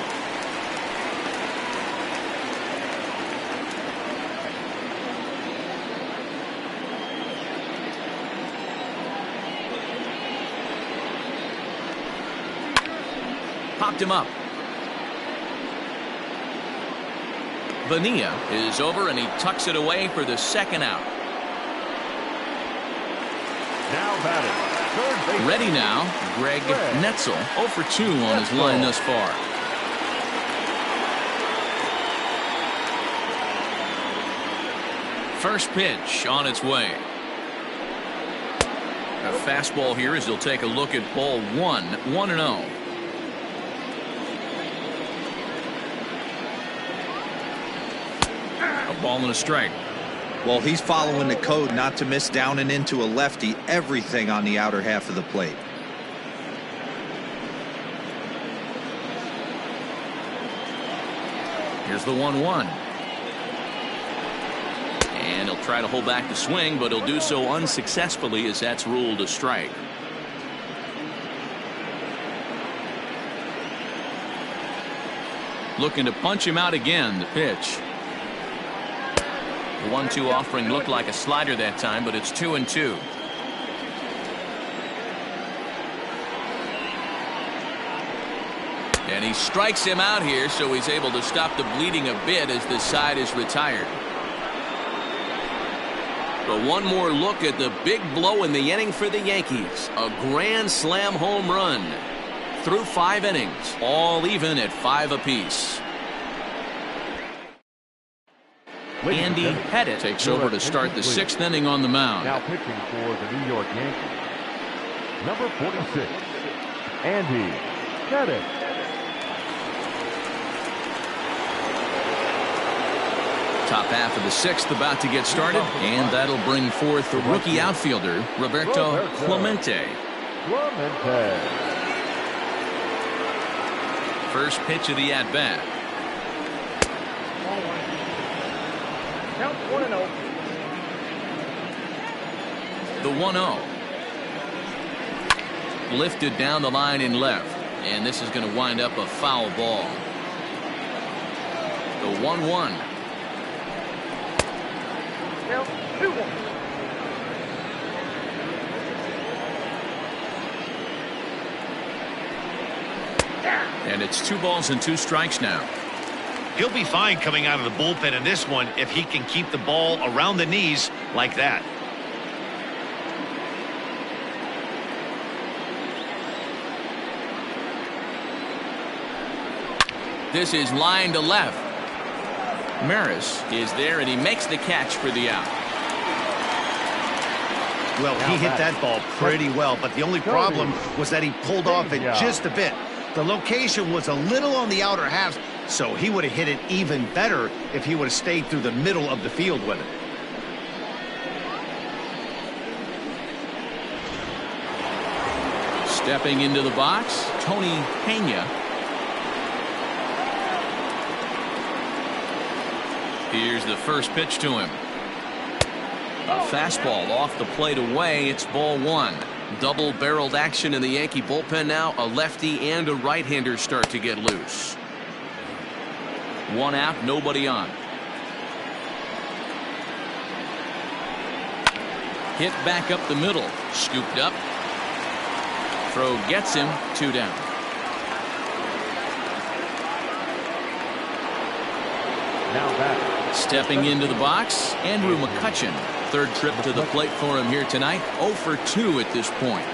Popped him up. Bonilla is over, and he tucks it away for the second out. Now batting, third base. Ready now, Greg Netzel, 0 for 2 on his line thus far. First pitch on its way. A fastball here as he'll take a look at ball 1, 1-0. A ball and a strike. Well, he's following the code not to miss down and into a lefty. Everything on the outer half of the plate. Here's the 1-1. And he'll try to hold back the swing, but he'll do so unsuccessfully as that's ruled a strike. Looking to punch him out again. The pitch. The 1-2 offering looked like a slider that time, but it's 2-2. And he strikes him out here, so he's able to stop the bleeding a bit as this side is retired. But one more look at the big blow in the inning for the Yankees. A grand slam home run. Through 5 innings, all even at 5 apiece. Andy Pettit takes over to start the 6th inning on the mound. Now pitching for the New York Yankees, number 46, Andy Pettit. Top half of the 6th about to get started, and that'll bring forth the rookie outfielder, Roberto Clemente. First pitch of the at-bat. Ball one. Count 1-0. The 1-0. Lifted down the line in left. And this is going to wind up a foul ball. The 1-1. Count 2-1. And it's 2 balls and 2 strikes now. He'll be fine coming out of the bullpen in this one if he can keep the ball around the knees like that. This is line to left. Maris is there, and he makes the catch for the out. Well, he hit that ball pretty well, but the only problem was that he pulled off it just a bit. The location was a little on the outer half, so he would have hit it even better if he would have stayed through the middle of the field with it. Stepping into the box, Tony Pena. Here's the first pitch to him. A fastball off the plate away. It's ball 1. Double-barreled action in the Yankee bullpen now. A lefty and a right-hander start to get loose. 1 out, nobody on. Hit back up the middle. Scooped up. Throw gets him. 2 down. Now back. Stepping into the box, Andrew McCutchen. Third trip to the plate for him here tonight. 0 for 2 at this point.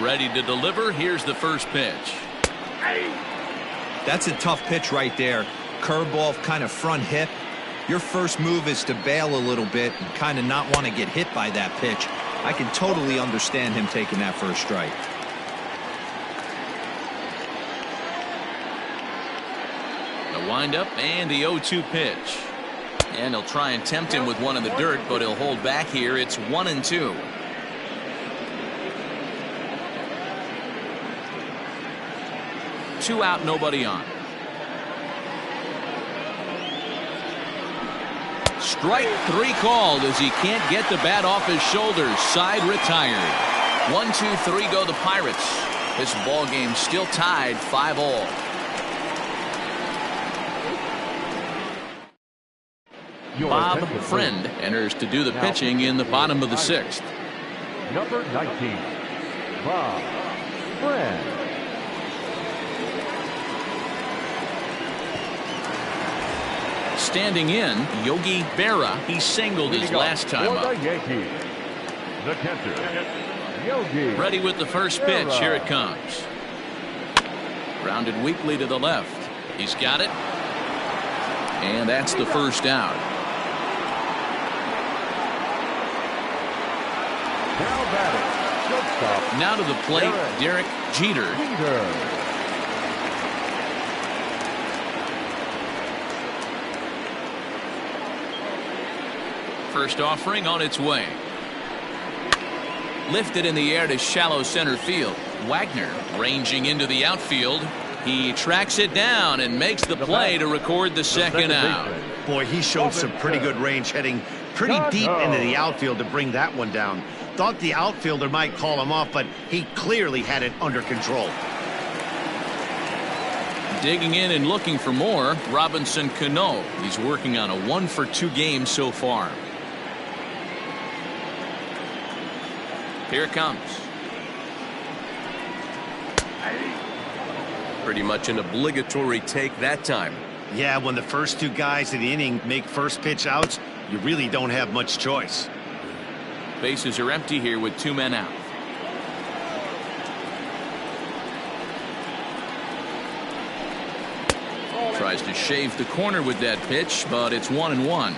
Ready to deliver. Here's the first pitch. That's a tough pitch right there. Curveball, kind of front hip. Your first move is to bail a little bit and kind of not want to get hit by that pitch. I can totally understand him taking that first strike. Windup and the 0-2 pitch. And he'll try and tempt him with one in the dirt, but he'll hold back here. It's 1-2. Two out, nobody on. Strike 3 called as he can't get the bat off his shoulders. Side retired. 1-2-3 go the Pirates. This ball game still tied 5-all. Bob Friend enters to do the pitching in the bottom of the 6th. Number 19, Bob Friend. Standing in, Yogi Berra. He singled his last time up. The Yankees, the catcher, Yogi. Ready with the first pitch. Here it comes. Rounded weakly to the left. He's got it. And that's the first out. Now to the plate, Derek Jeter. First offering on its way. Lifted in the air to shallow center field. Wagner ranging into the outfield. He tracks it down and makes the play to record the second out. Boy, he showed some pretty good range, heading pretty deep into the outfield to bring that one down. Thought the outfielder might call him off, but he clearly had it under control. Digging in and looking for more, Robinson Cano. He's working on a 1 for 2 game so far. Here it comes. Pretty much an obligatory take that time. Yeah, when the first 2 guys in the inning make first pitch outs, you really don't have much choice. Bases are empty here with 2 men out. Tries to shave the corner with that pitch, but it's 1-1.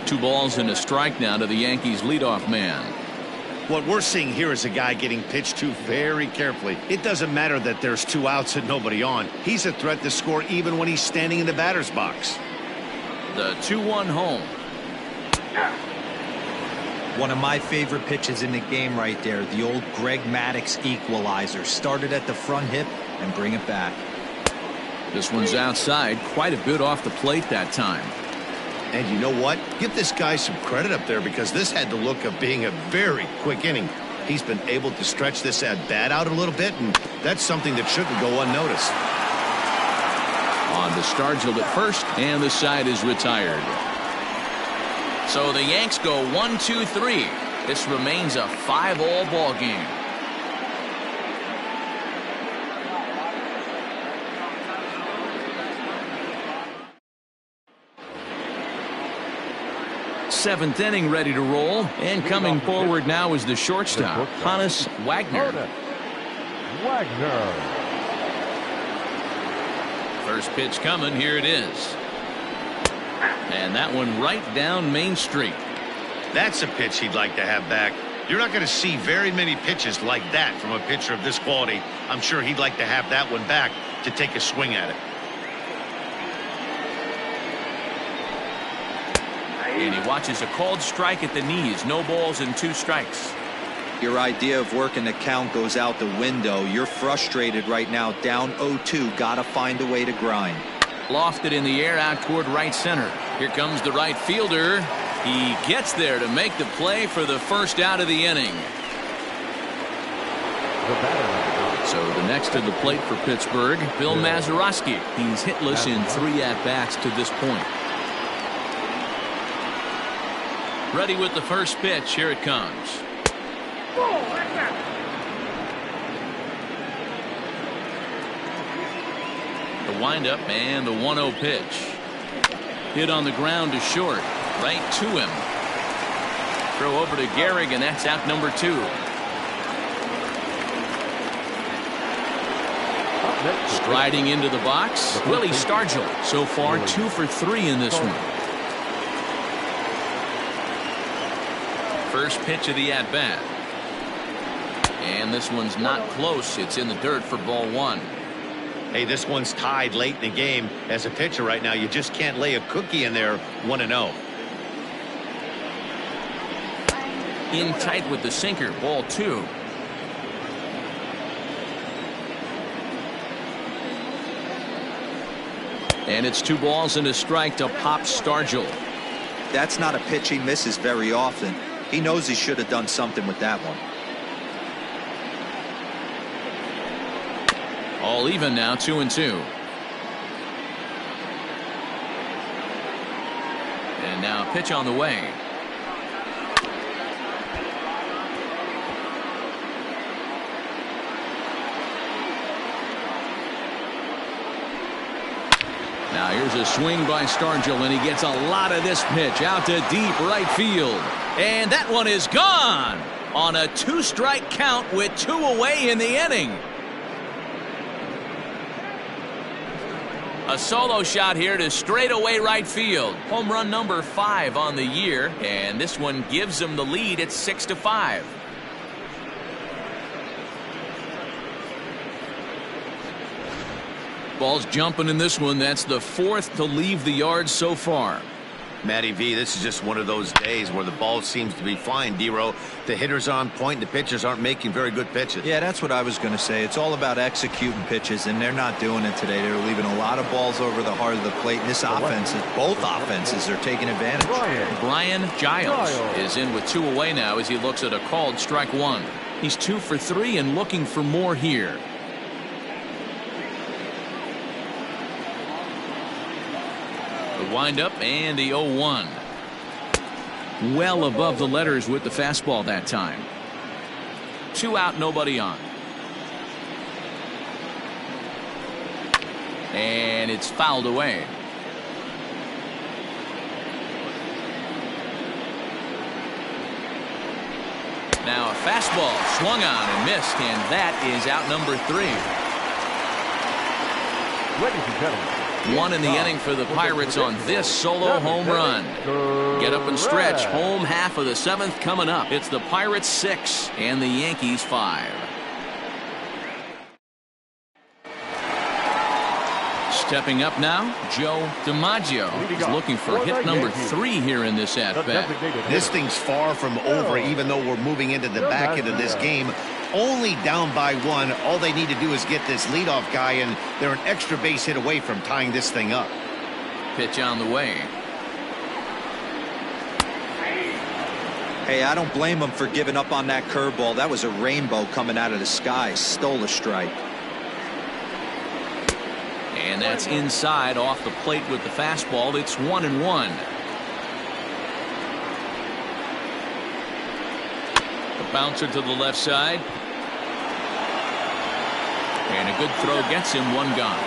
Two balls and a strike now to the Yankees leadoff man. What we're seeing here is a guy getting pitched to very carefully. It doesn't matter that there's 2 outs and nobody on. He's a threat to score even when he's standing in the batter's box. The 2-1 home. One of my favorite pitches in the game right there, the old Greg Maddux equalizer. Started at the front hip and bring it back. This one's outside, quite a bit off the plate that time. And you know what? Give this guy some credit up there, because this had the look of being a very quick inning. He's been able to stretch this at bat out a little bit, and that's something that shouldn't go unnoticed. On to Stargell at first, and the side is retired. So the Yanks go 1-2-3. This remains a 5-all ball game. Seventh inning ready to roll, and coming forward now is the shortstop, Hannes Wagner. First pitch coming, here it is. And that one right down Main Street. That's a pitch he'd like to have back. You're not going to see very many pitches like that from a pitcher of this quality. I'm sure he'd like to have that one back to take a swing at it. And he watches a called strike at the knees. No balls and 2 strikes. Your idea of working the count goes out the window. You're frustrated right now, down 0-2. Gotta find a way to grind. Lofted in the air out toward right center. Here comes the right fielder. He gets there to make the play for the first out of the inning. So the next to the plate for Pittsburgh, Bill Mazeroski. He's hitless in 3 at-bats to this point. Ready with the first pitch. Here it comes. The windup and the 1-0 pitch. Hit on the ground to short. Right to him. Throw over to Gehrig, and that's out number 2. Striding into the box, Willie Stargell. So far 2 for 3 in this one. First pitch of the at-bat. And this one's not close. It's in the dirt for ball 1. Hey, this one's tied late in the game. As a pitcher right now, you just can't lay a cookie in there 1-0. In tight with the sinker, ball 2. And it's 2 balls and a strike to Pop Stargell. That's not a pitch he misses very often. He knows he should have done something with that one. All even now, 2-2. And now a pitch on the way. Now here's a swing by Stargell, and he gets a lot of this pitch out to deep right field. And that one is gone on a 2-strike count with 2 away in the inning. A solo shot here to straightaway right field. Home run number 5 on the year, and this one gives him the lead at 6-5. Ball's jumping in this one. That's the 4th to leave the yard so far. Matty V, this is just one of those days where the ball seems to be flying, D-Row. The hitter's on point, and the pitchers aren't making very good pitches. Yeah, that's what I was going to say. It's all about executing pitches, and they're not doing it today. They're leaving a lot of balls over the heart of the plate, and this offense, both offenses are taking advantage. Brian Giles is in with 2 away now as he looks at a called strike 1. He's 2 for 3 and looking for more here. The windup and the 0-1. Well above the letters with the fastball that time. 2 out, nobody on. And it's fouled away. Now a fastball swung on and missed, and that is out number 3. Ladies and gentlemen, 1 in the inning for the Pirates on this solo home run. Get up and stretch. Home half of the 7th coming up. It's the Pirates 6 and the Yankees 5. Stepping up now, Joe DiMaggio. He's looking for hit number 3 here in this at-bat. This thing's far from over, even though we're moving into the back end of this game. Only down by 1. All they need to do is get this leadoff guy, and they're an extra base hit away from tying this thing up. Pitch on the way. Hey, I don't blame him for giving up on that curveball. That was a rainbow coming out of the sky. Stole a strike. And that's inside off the plate with the fastball. It's 1-1. The bouncer to the left side. And a good throw gets him 1 gone.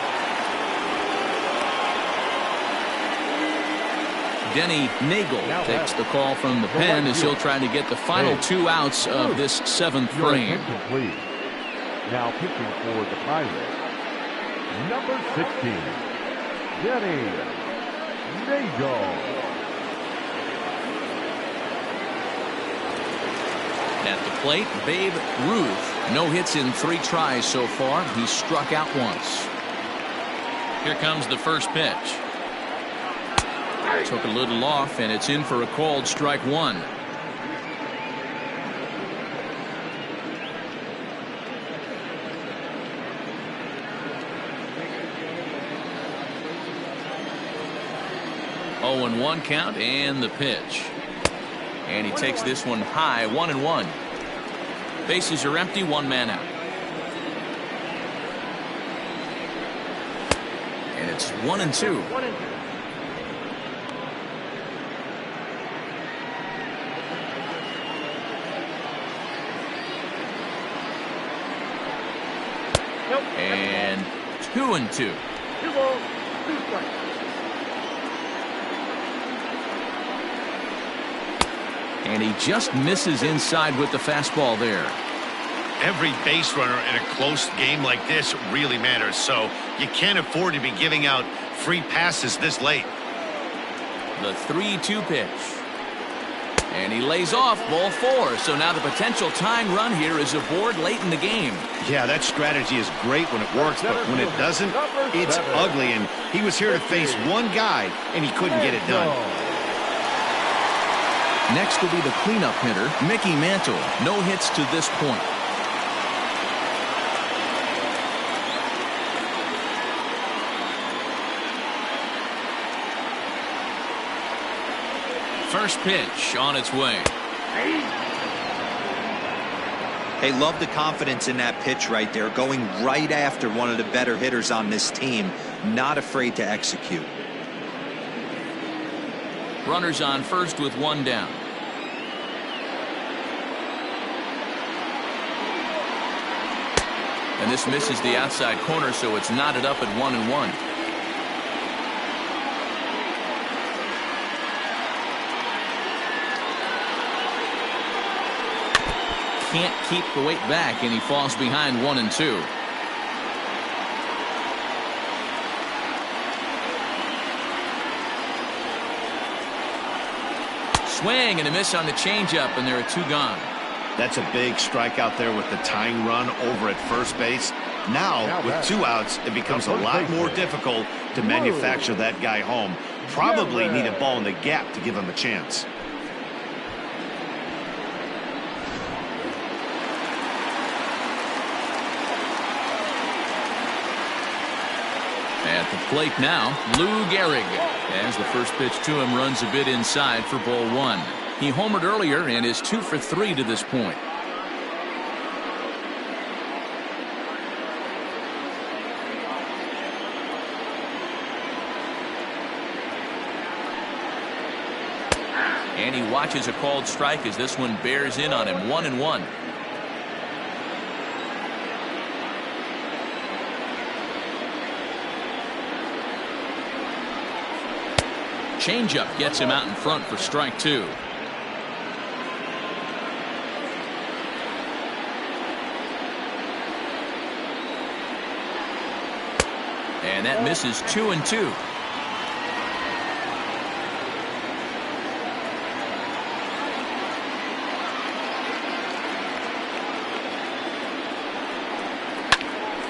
Denny Nagel takes the call from the pen as he'll try to get the final 2 outs of this 7th frame. Now pitching for the Pirates, number 16, Denny Nagel. At the plate, Babe Ruth. No hits in 3 tries so far. He's struck out once. Here comes the first pitch. Took a little off, and it's in for a called strike 1. Oh, and 1 count, and the pitch. And he takes this one high, 1-1. Bases are empty, 1 man out. And it's 1-2. And 2-2. 2 balls, 2 strikes. And he just misses inside with the fastball there. Every base runner in a close game like this really matters, so you can't afford to be giving out free passes this late. The 3-2 pitch. And he lays off ball 4. So now the potential tying run here is aboard late in the game. Yeah, that strategy is great when it works, but when it doesn't, it's ugly. And he was here to face 1 guy, and he couldn't get it done. Next will be the cleanup hitter, Mickey Mantle. No hits to this point. First pitch on its way. Hey, love the confidence in that pitch right there. Going right after one of the better hitters on this team. Not afraid to execute. Runners on first with 1 down. And this misses the outside corner, so it's knotted up at 1-1. Can't keep the weight back, and he falls behind 1-2. Swing and a miss on the changeup, and there are 2 gone. That's a big strike out there with the tying run over at first base. Now, with 2 outs, it becomes a lot more difficult to manufacture that guy home. Probably need a ball in the gap to give him a chance. At the plate now, Lou Gehrig. As the first pitch to him runs a bit inside for ball 1. He homered earlier and is 2 for 3 to this point. And he watches a called strike as this one bears in on him. 1-1. Changeup gets him out in front for strike 2. And that misses 2-2.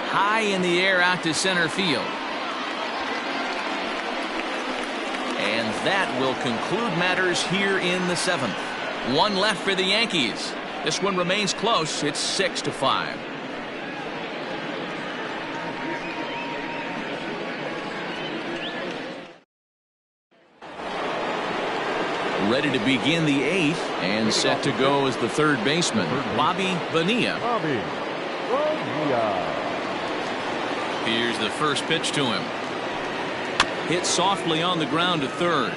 High in the air out to center field. That will conclude matters here in the 7th. One left for the Yankees. This one remains close. It's 6-5. Ready to begin the 8th and set to go as the third baseman, Bobby Bonilla. Here's the first pitch to him. Hit softly on the ground to third.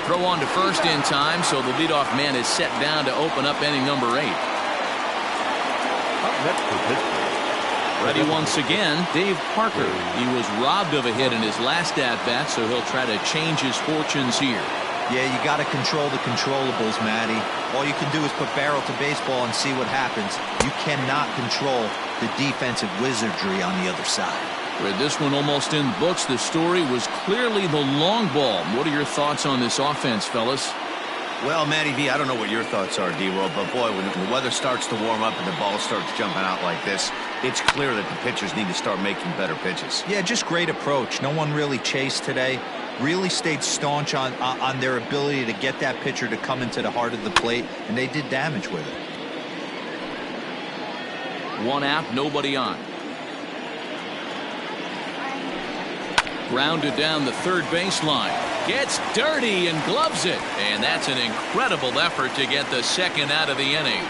Throw on to first in time, so the leadoff man is set down to open up inning number 8. Ready once again, Dave Parker. He was robbed of a hit in his last at-bat, so he'll try to change his fortunes here. Yeah, you got to control the controllables, Matty. All you can do is put barrel to baseball and see what happens. You cannot control the defensive wizardry on the other side. With this one almost in the books, the story was clearly the long ball. What are your thoughts on this offense, fellas? Well, Matty V, I don't know what your thoughts are, D-Roll, but boy, when the weather starts to warm up and the ball starts jumping out like this, it's clear that the pitchers need to start making better pitches. Yeah, just great approach. No one really chased today. Really stayed staunch on their ability to get that pitcher to come into the heart of the plate, and they did damage with it. One out, nobody on. Grounded down the third baseline. Gets dirty and gloves it. And that's an incredible effort to get the second out of the inning.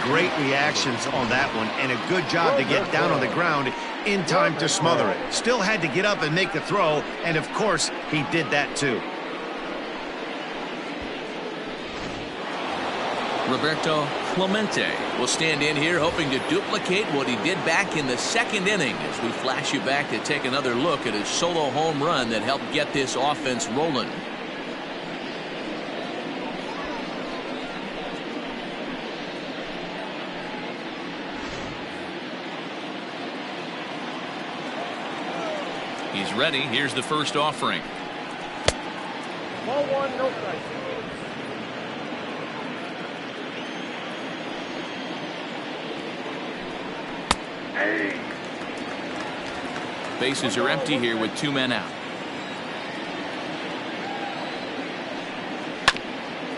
Great reactions on that one, and a good job to get down on the ground in time to smother it. Still had to get up and make the throw, and of course, he did that too. Roberto Clemente will stand in here hoping to duplicate what he did back in the second inning as we flash you back to take another look at his solo home run that helped get this offense rolling. He's ready. Here's the first offering. Ball one, no strike. Bases are empty here with 2 men out.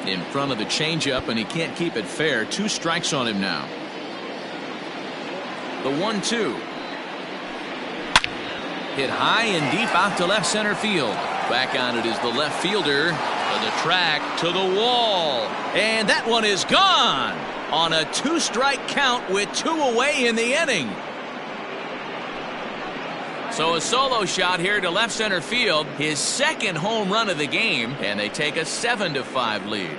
In front of the changeup, and he can't keep it fair. 2 strikes on him now. The 1-2. Hit high and deep out to left center field. Back on it is the left fielder. To the track, to the wall. And that one is gone on a 2-strike count with 2 away in the inning. So a solo shot here to left center field, his second home run of the game, and they take a 7-5 lead.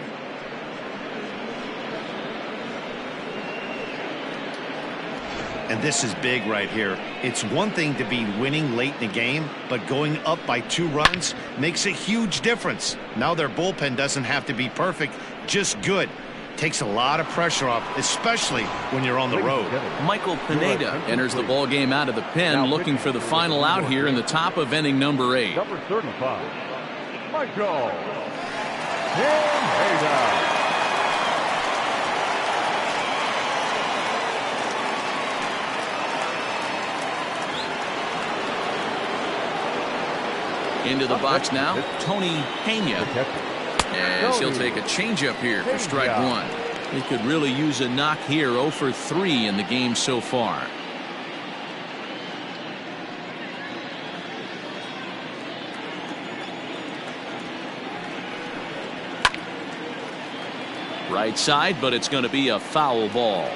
And this is big right here. It's one thing to be winning late in the game, but going up by 2 runs makes a huge difference. Now their bullpen doesn't have to be perfect, just good. Takes a lot of pressure off, especially when you're on the road. Michael Pineda enters the ball game out of the pen, looking for the final out here in the top of inning number 8. Number 35, Michael Pineda. Into the box now, Tony Pena. As he'll take a changeup here for strike 1. He could really use a knock here. 0 for 3 in the game so far. Right side, but it's going to be a foul ball.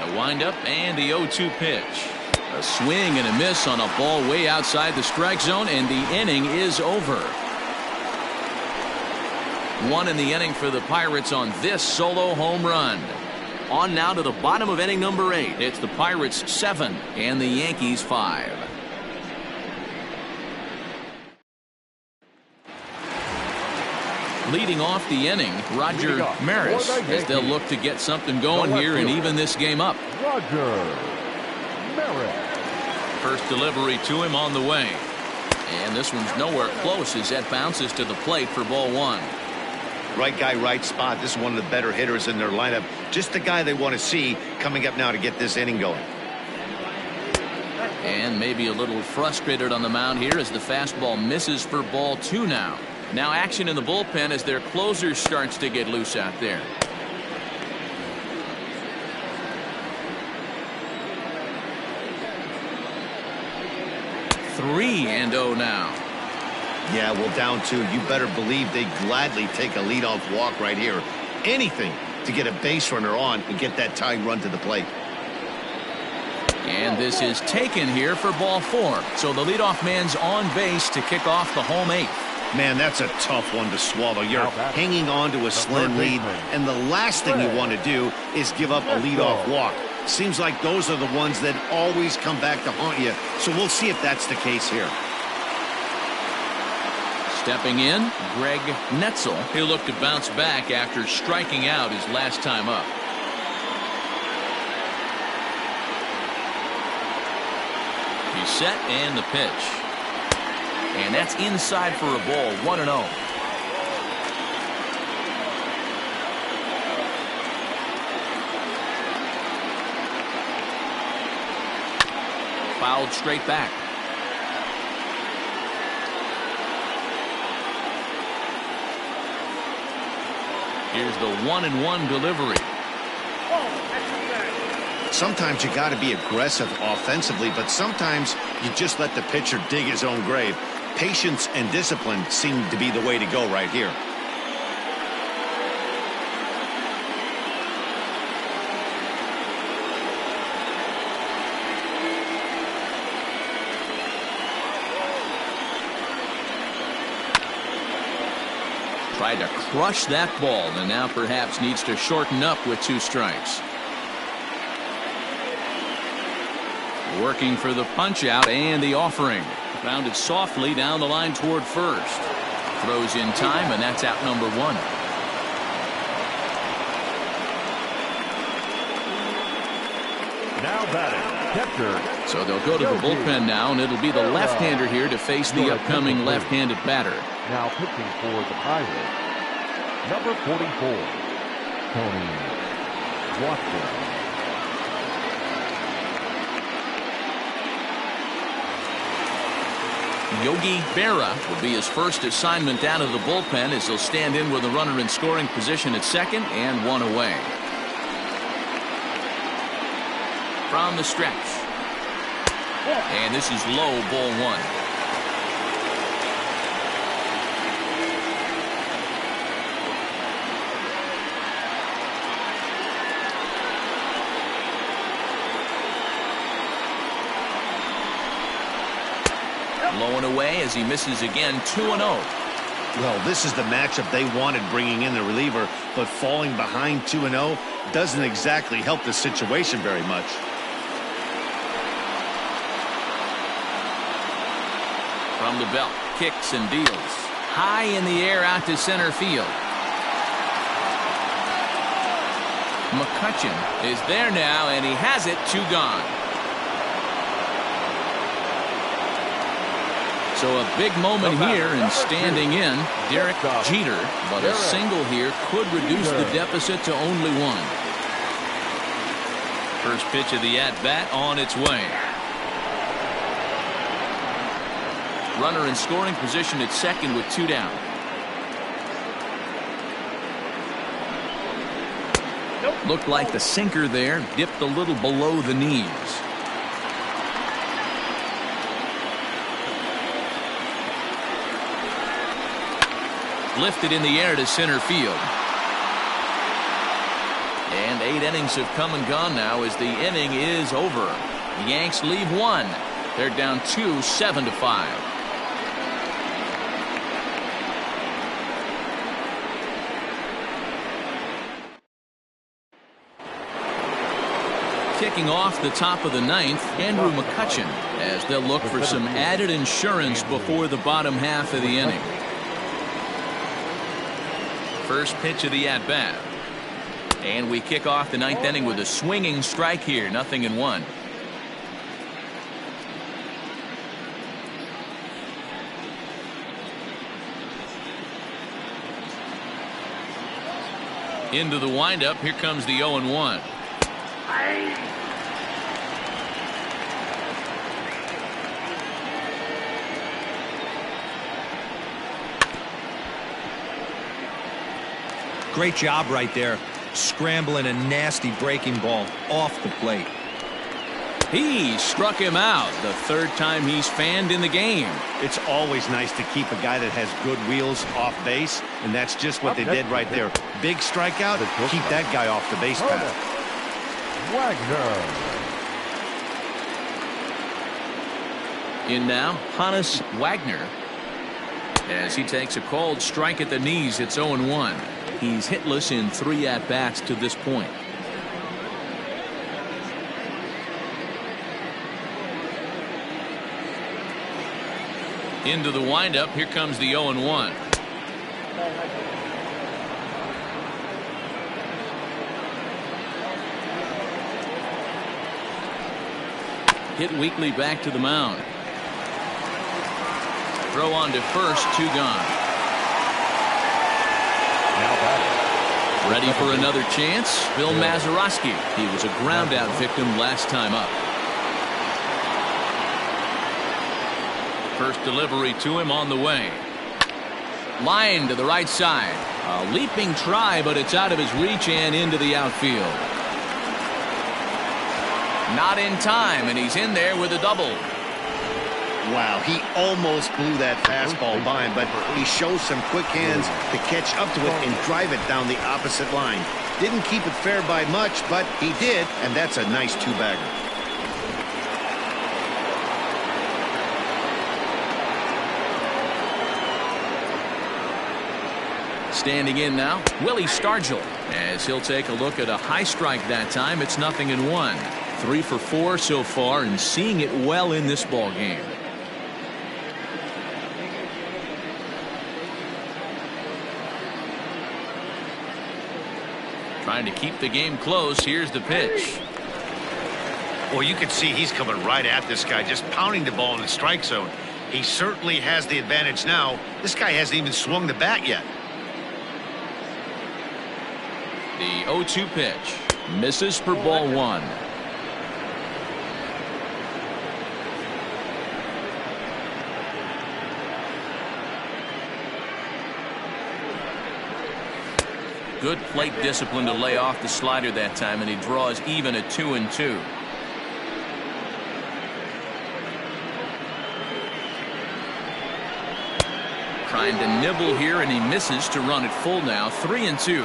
A windup and the 0-2 pitch. A swing and a miss on a ball way outside the strike zone, and the inning is over. 1 in the inning for the Pirates on this solo home run. On now to the bottom of inning number 8. It's the Pirates 7 and the Yankees 5. Leading off the inning, Roger Maris, as they'll look to get something going here and even this game up. Roger Maris. First delivery to him on the way. And this one's nowhere close as that bounces to the plate for ball 1. Right guy, right spot. This is one of the better hitters in their lineup. Just the guy they want to see coming up now to get this inning going. And maybe a little frustrated on the mound here as the fastball misses for ball 2 now. Now action in the bullpen as their closer starts to get loose out there. Three and 0 now. Yeah, well, down 2. You better believe they gladly take a leadoff walk right here. Anything to get a base runner on and get that tying run to the plate. And this is taken here for ball 4. So the leadoff man's on base to kick off the home 8th. Man, that's a tough one to swallow. You're hanging on to a slim lead, and the last thing you want to do is give up a leadoff walk. Seems like those are the ones that always come back to haunt you. So we'll see if that's the case here. Stepping in, Greg Netzel. He'll look to bounce back after striking out his last time up. He's set and the pitch. And that's inside for a ball, 1-0. Fouled straight back. Here's the 1-1 delivery. Sometimes you got to be aggressive offensively, but sometimes you just let the pitcher dig his own grave. Patience and discipline seem to be the way to go right here. Tried to crush that ball and now perhaps needs to shorten up with 2 strikes. Working for the punch out and the offering. Found it softly down the line toward first. Throws in time, and that's out number 1. Now batting, catcher. So they'll go to the bullpen now, and it'll be the left-hander here to face the upcoming left-handed batter. Now pitching for the Pirates, number 44, Tony Watson. Yogi Berra will be his first assignment down to the bullpen as he'll stand in with a runner in scoring position at second and 1 away. From the stretch. And this is low, ball 1. Low and away as he misses again, 2-0. Well, this is the matchup they wanted bringing in the reliever, but falling behind 2-0 doesn't exactly help the situation very much. From the belt, kicks and deals. High in the air out to center field. McCutchen is there now, and he has it, 2 gone. So a big moment here and standing in, Derek Jeter, but a single here could reduce the deficit to only 1. First pitch of the at-bat on its way. Runner in scoring position at second with 2 down. Looked like the sinker there dipped a little below the knees. Lifted in the air to center field. And 8 innings have come and gone now as the inning is over. The Yanks leave 1. They're down 2, 7-5. Kicking off the top of the 9th, Andrew McCutchen, as they'll look for some added insurance before the bottom half of the inning. First pitch of the at-bat. And we kick off the 9th inning with a swinging strike here, 0-1. Into the windup, here comes the 0-1. Great job right there, scrambling a nasty breaking ball off the plate. He struck him out, the third time he's fanned in the game. It's always nice to keep a guy that has good wheels off base, and that's just what they did right there. Big strikeout, keep that guy off the base path. Wagner. In now, Hannes Wagner. As he takes a called strike at the knees, it's 0-1. He's hitless in 3 at-bats to this point. Into the windup, here comes the 0-1. Hit weakly back to the mound. Throw on to first, 2 gone. Ready for another chance? Bill Mazeroski. He was a ground out victim last time up. First delivery to him on the way. Line to the right side. A leaping try, but it's out of his reach and into the outfield. Not in time, and he's in there with a double. Wow, he almost blew that fastball by him, but he shows some quick hands to catch up to it and drive it down the opposite line. Didn't keep it fair by much, but he did, and that's a nice 2-bagger. Standing in now, Willie Stargell, as he'll take a look at a high strike that time. It's 0-1. 3 for 4 so far, and seeing it well in this ball game. Trying to keep the game close. Here's the pitch. Well, you can see he's coming right at this guy, just pounding the ball in the strike zone. He certainly has the advantage now. This guy hasn't even swung the bat yet. The 0-2 pitch. Misses for ball 1. Good plate discipline to lay off the slider that time, and he draws even at 2-2. Trying to nibble here, and he misses to run it full now. 3-2.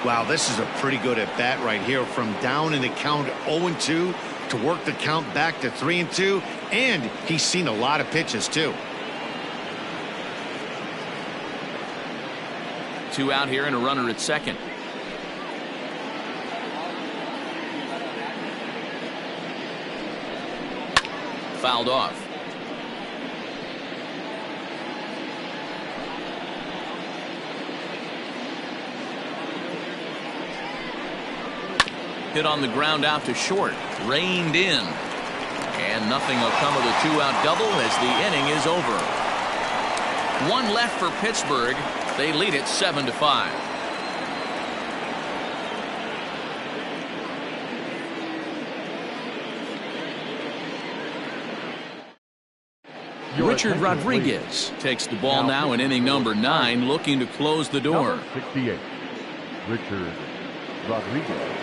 Wow, this is a pretty good at bat right here, from down in the count 0-2 to work the count back to 3-2, and he's seen a lot of pitches too. 2 out here and a runner at second. Fouled off. Hit on the ground out to short. Reined in. And nothing will come of the 2-out double as the inning is over. 1 left for Pittsburgh. They lead it 7-5. Richard Rodriguez takes the ball now in inning number 9, looking to close the door. 68. Richard Rodriguez.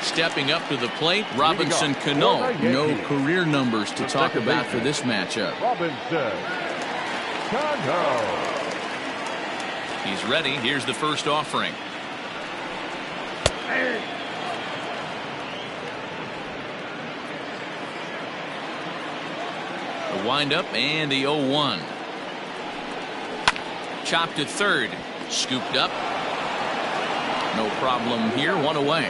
Stepping up to the plate, Robinson Cano. No career numbers to talk about for this matchup. Robinson Cano. He's ready. Here's the first offering. The windup and the 0-1. Chopped to third. Scooped up. No problem here. 1 away.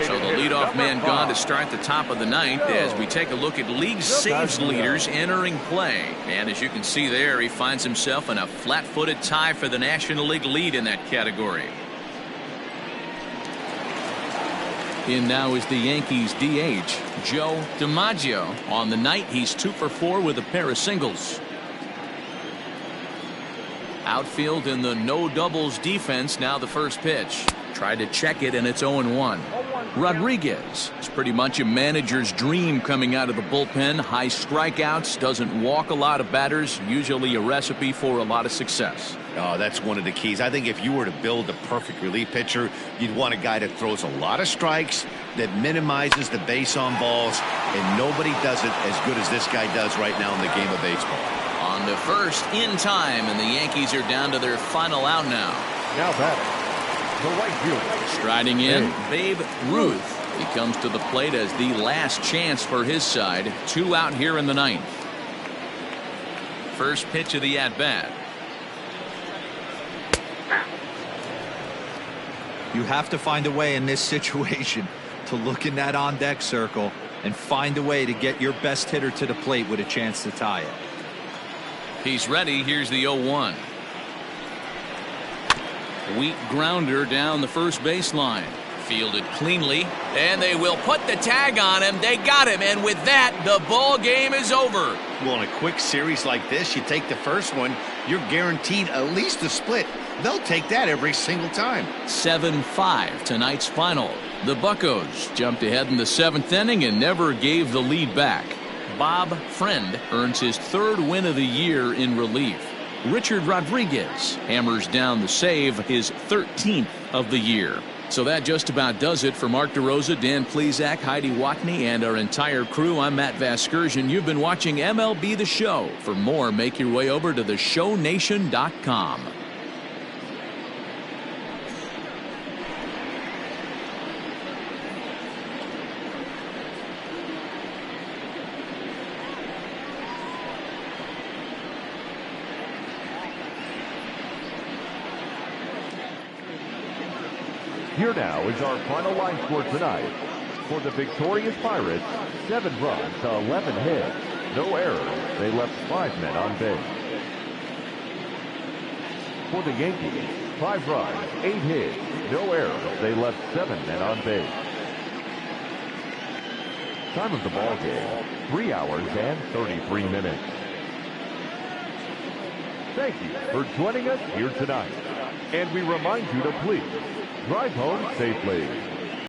So the leadoff man gone to start the top of the 9th as we take a look at league saves leaders entering play. And as you can see there, he finds himself in a flat-footed tie for the National League lead in that category. In now is the Yankees DH, Joe DiMaggio. On the night, he's 2 for 4 with a pair of singles. Outfield in the no doubles defense. Now the first pitch. Tried to check it, and it's 0-1. Rodriguez is pretty much a manager's dream coming out of the bullpen. High strikeouts, doesn't walk a lot of batters, usually a recipe for a lot of success. Oh, that's one of the keys. I think if you were to build a perfect relief pitcher, you'd want a guy that throws a lot of strikes, that minimizes the base on balls, and nobody does it as good as this guy does right now in the game of baseball. On to first in time, and the Yankees are down to their final out now. Now batting, the right fielder. Striding in, Babe Ruth. He comes to the plate as the last chance for his side. 2 out here in the 9th. First pitch of the at-bat. You have to find a way in this situation to look in that on-deck circle and find a way to get your best hitter to the plate with a chance to tie it. He's ready. Here's the 0-1. Weak grounder down the first baseline. Fielded cleanly, and they will put the tag on him. They got him, and with that, the ball game is over. Well, in a quick series like this, you take the first one, you're guaranteed at least a split. They'll take that every single time. 7-5 tonight's final. The Buccos jumped ahead in the 7th inning and never gave the lead back. Bob Friend earns his 3rd win of the year in relief. Richard Rodriguez hammers down the save, his 13th of the year. So that just about does it for Mark DeRosa, Dan Plesac, Heidi Watney, and our entire crew. I'm Matt Vasgersian. You've been watching MLB The Show. For more, make your way over to theshownation.com. Here now is our final line score tonight. For the victorious Pirates, 7 runs to 11 hits. No errors. They left 5 men on base. For the Yankees, 5 runs, 8 hits. No errors. They left 7 men on base. Time of the ball game, 3 hours and 33 minutes. Thank you for joining us here tonight. And we remind you to please drive home safely.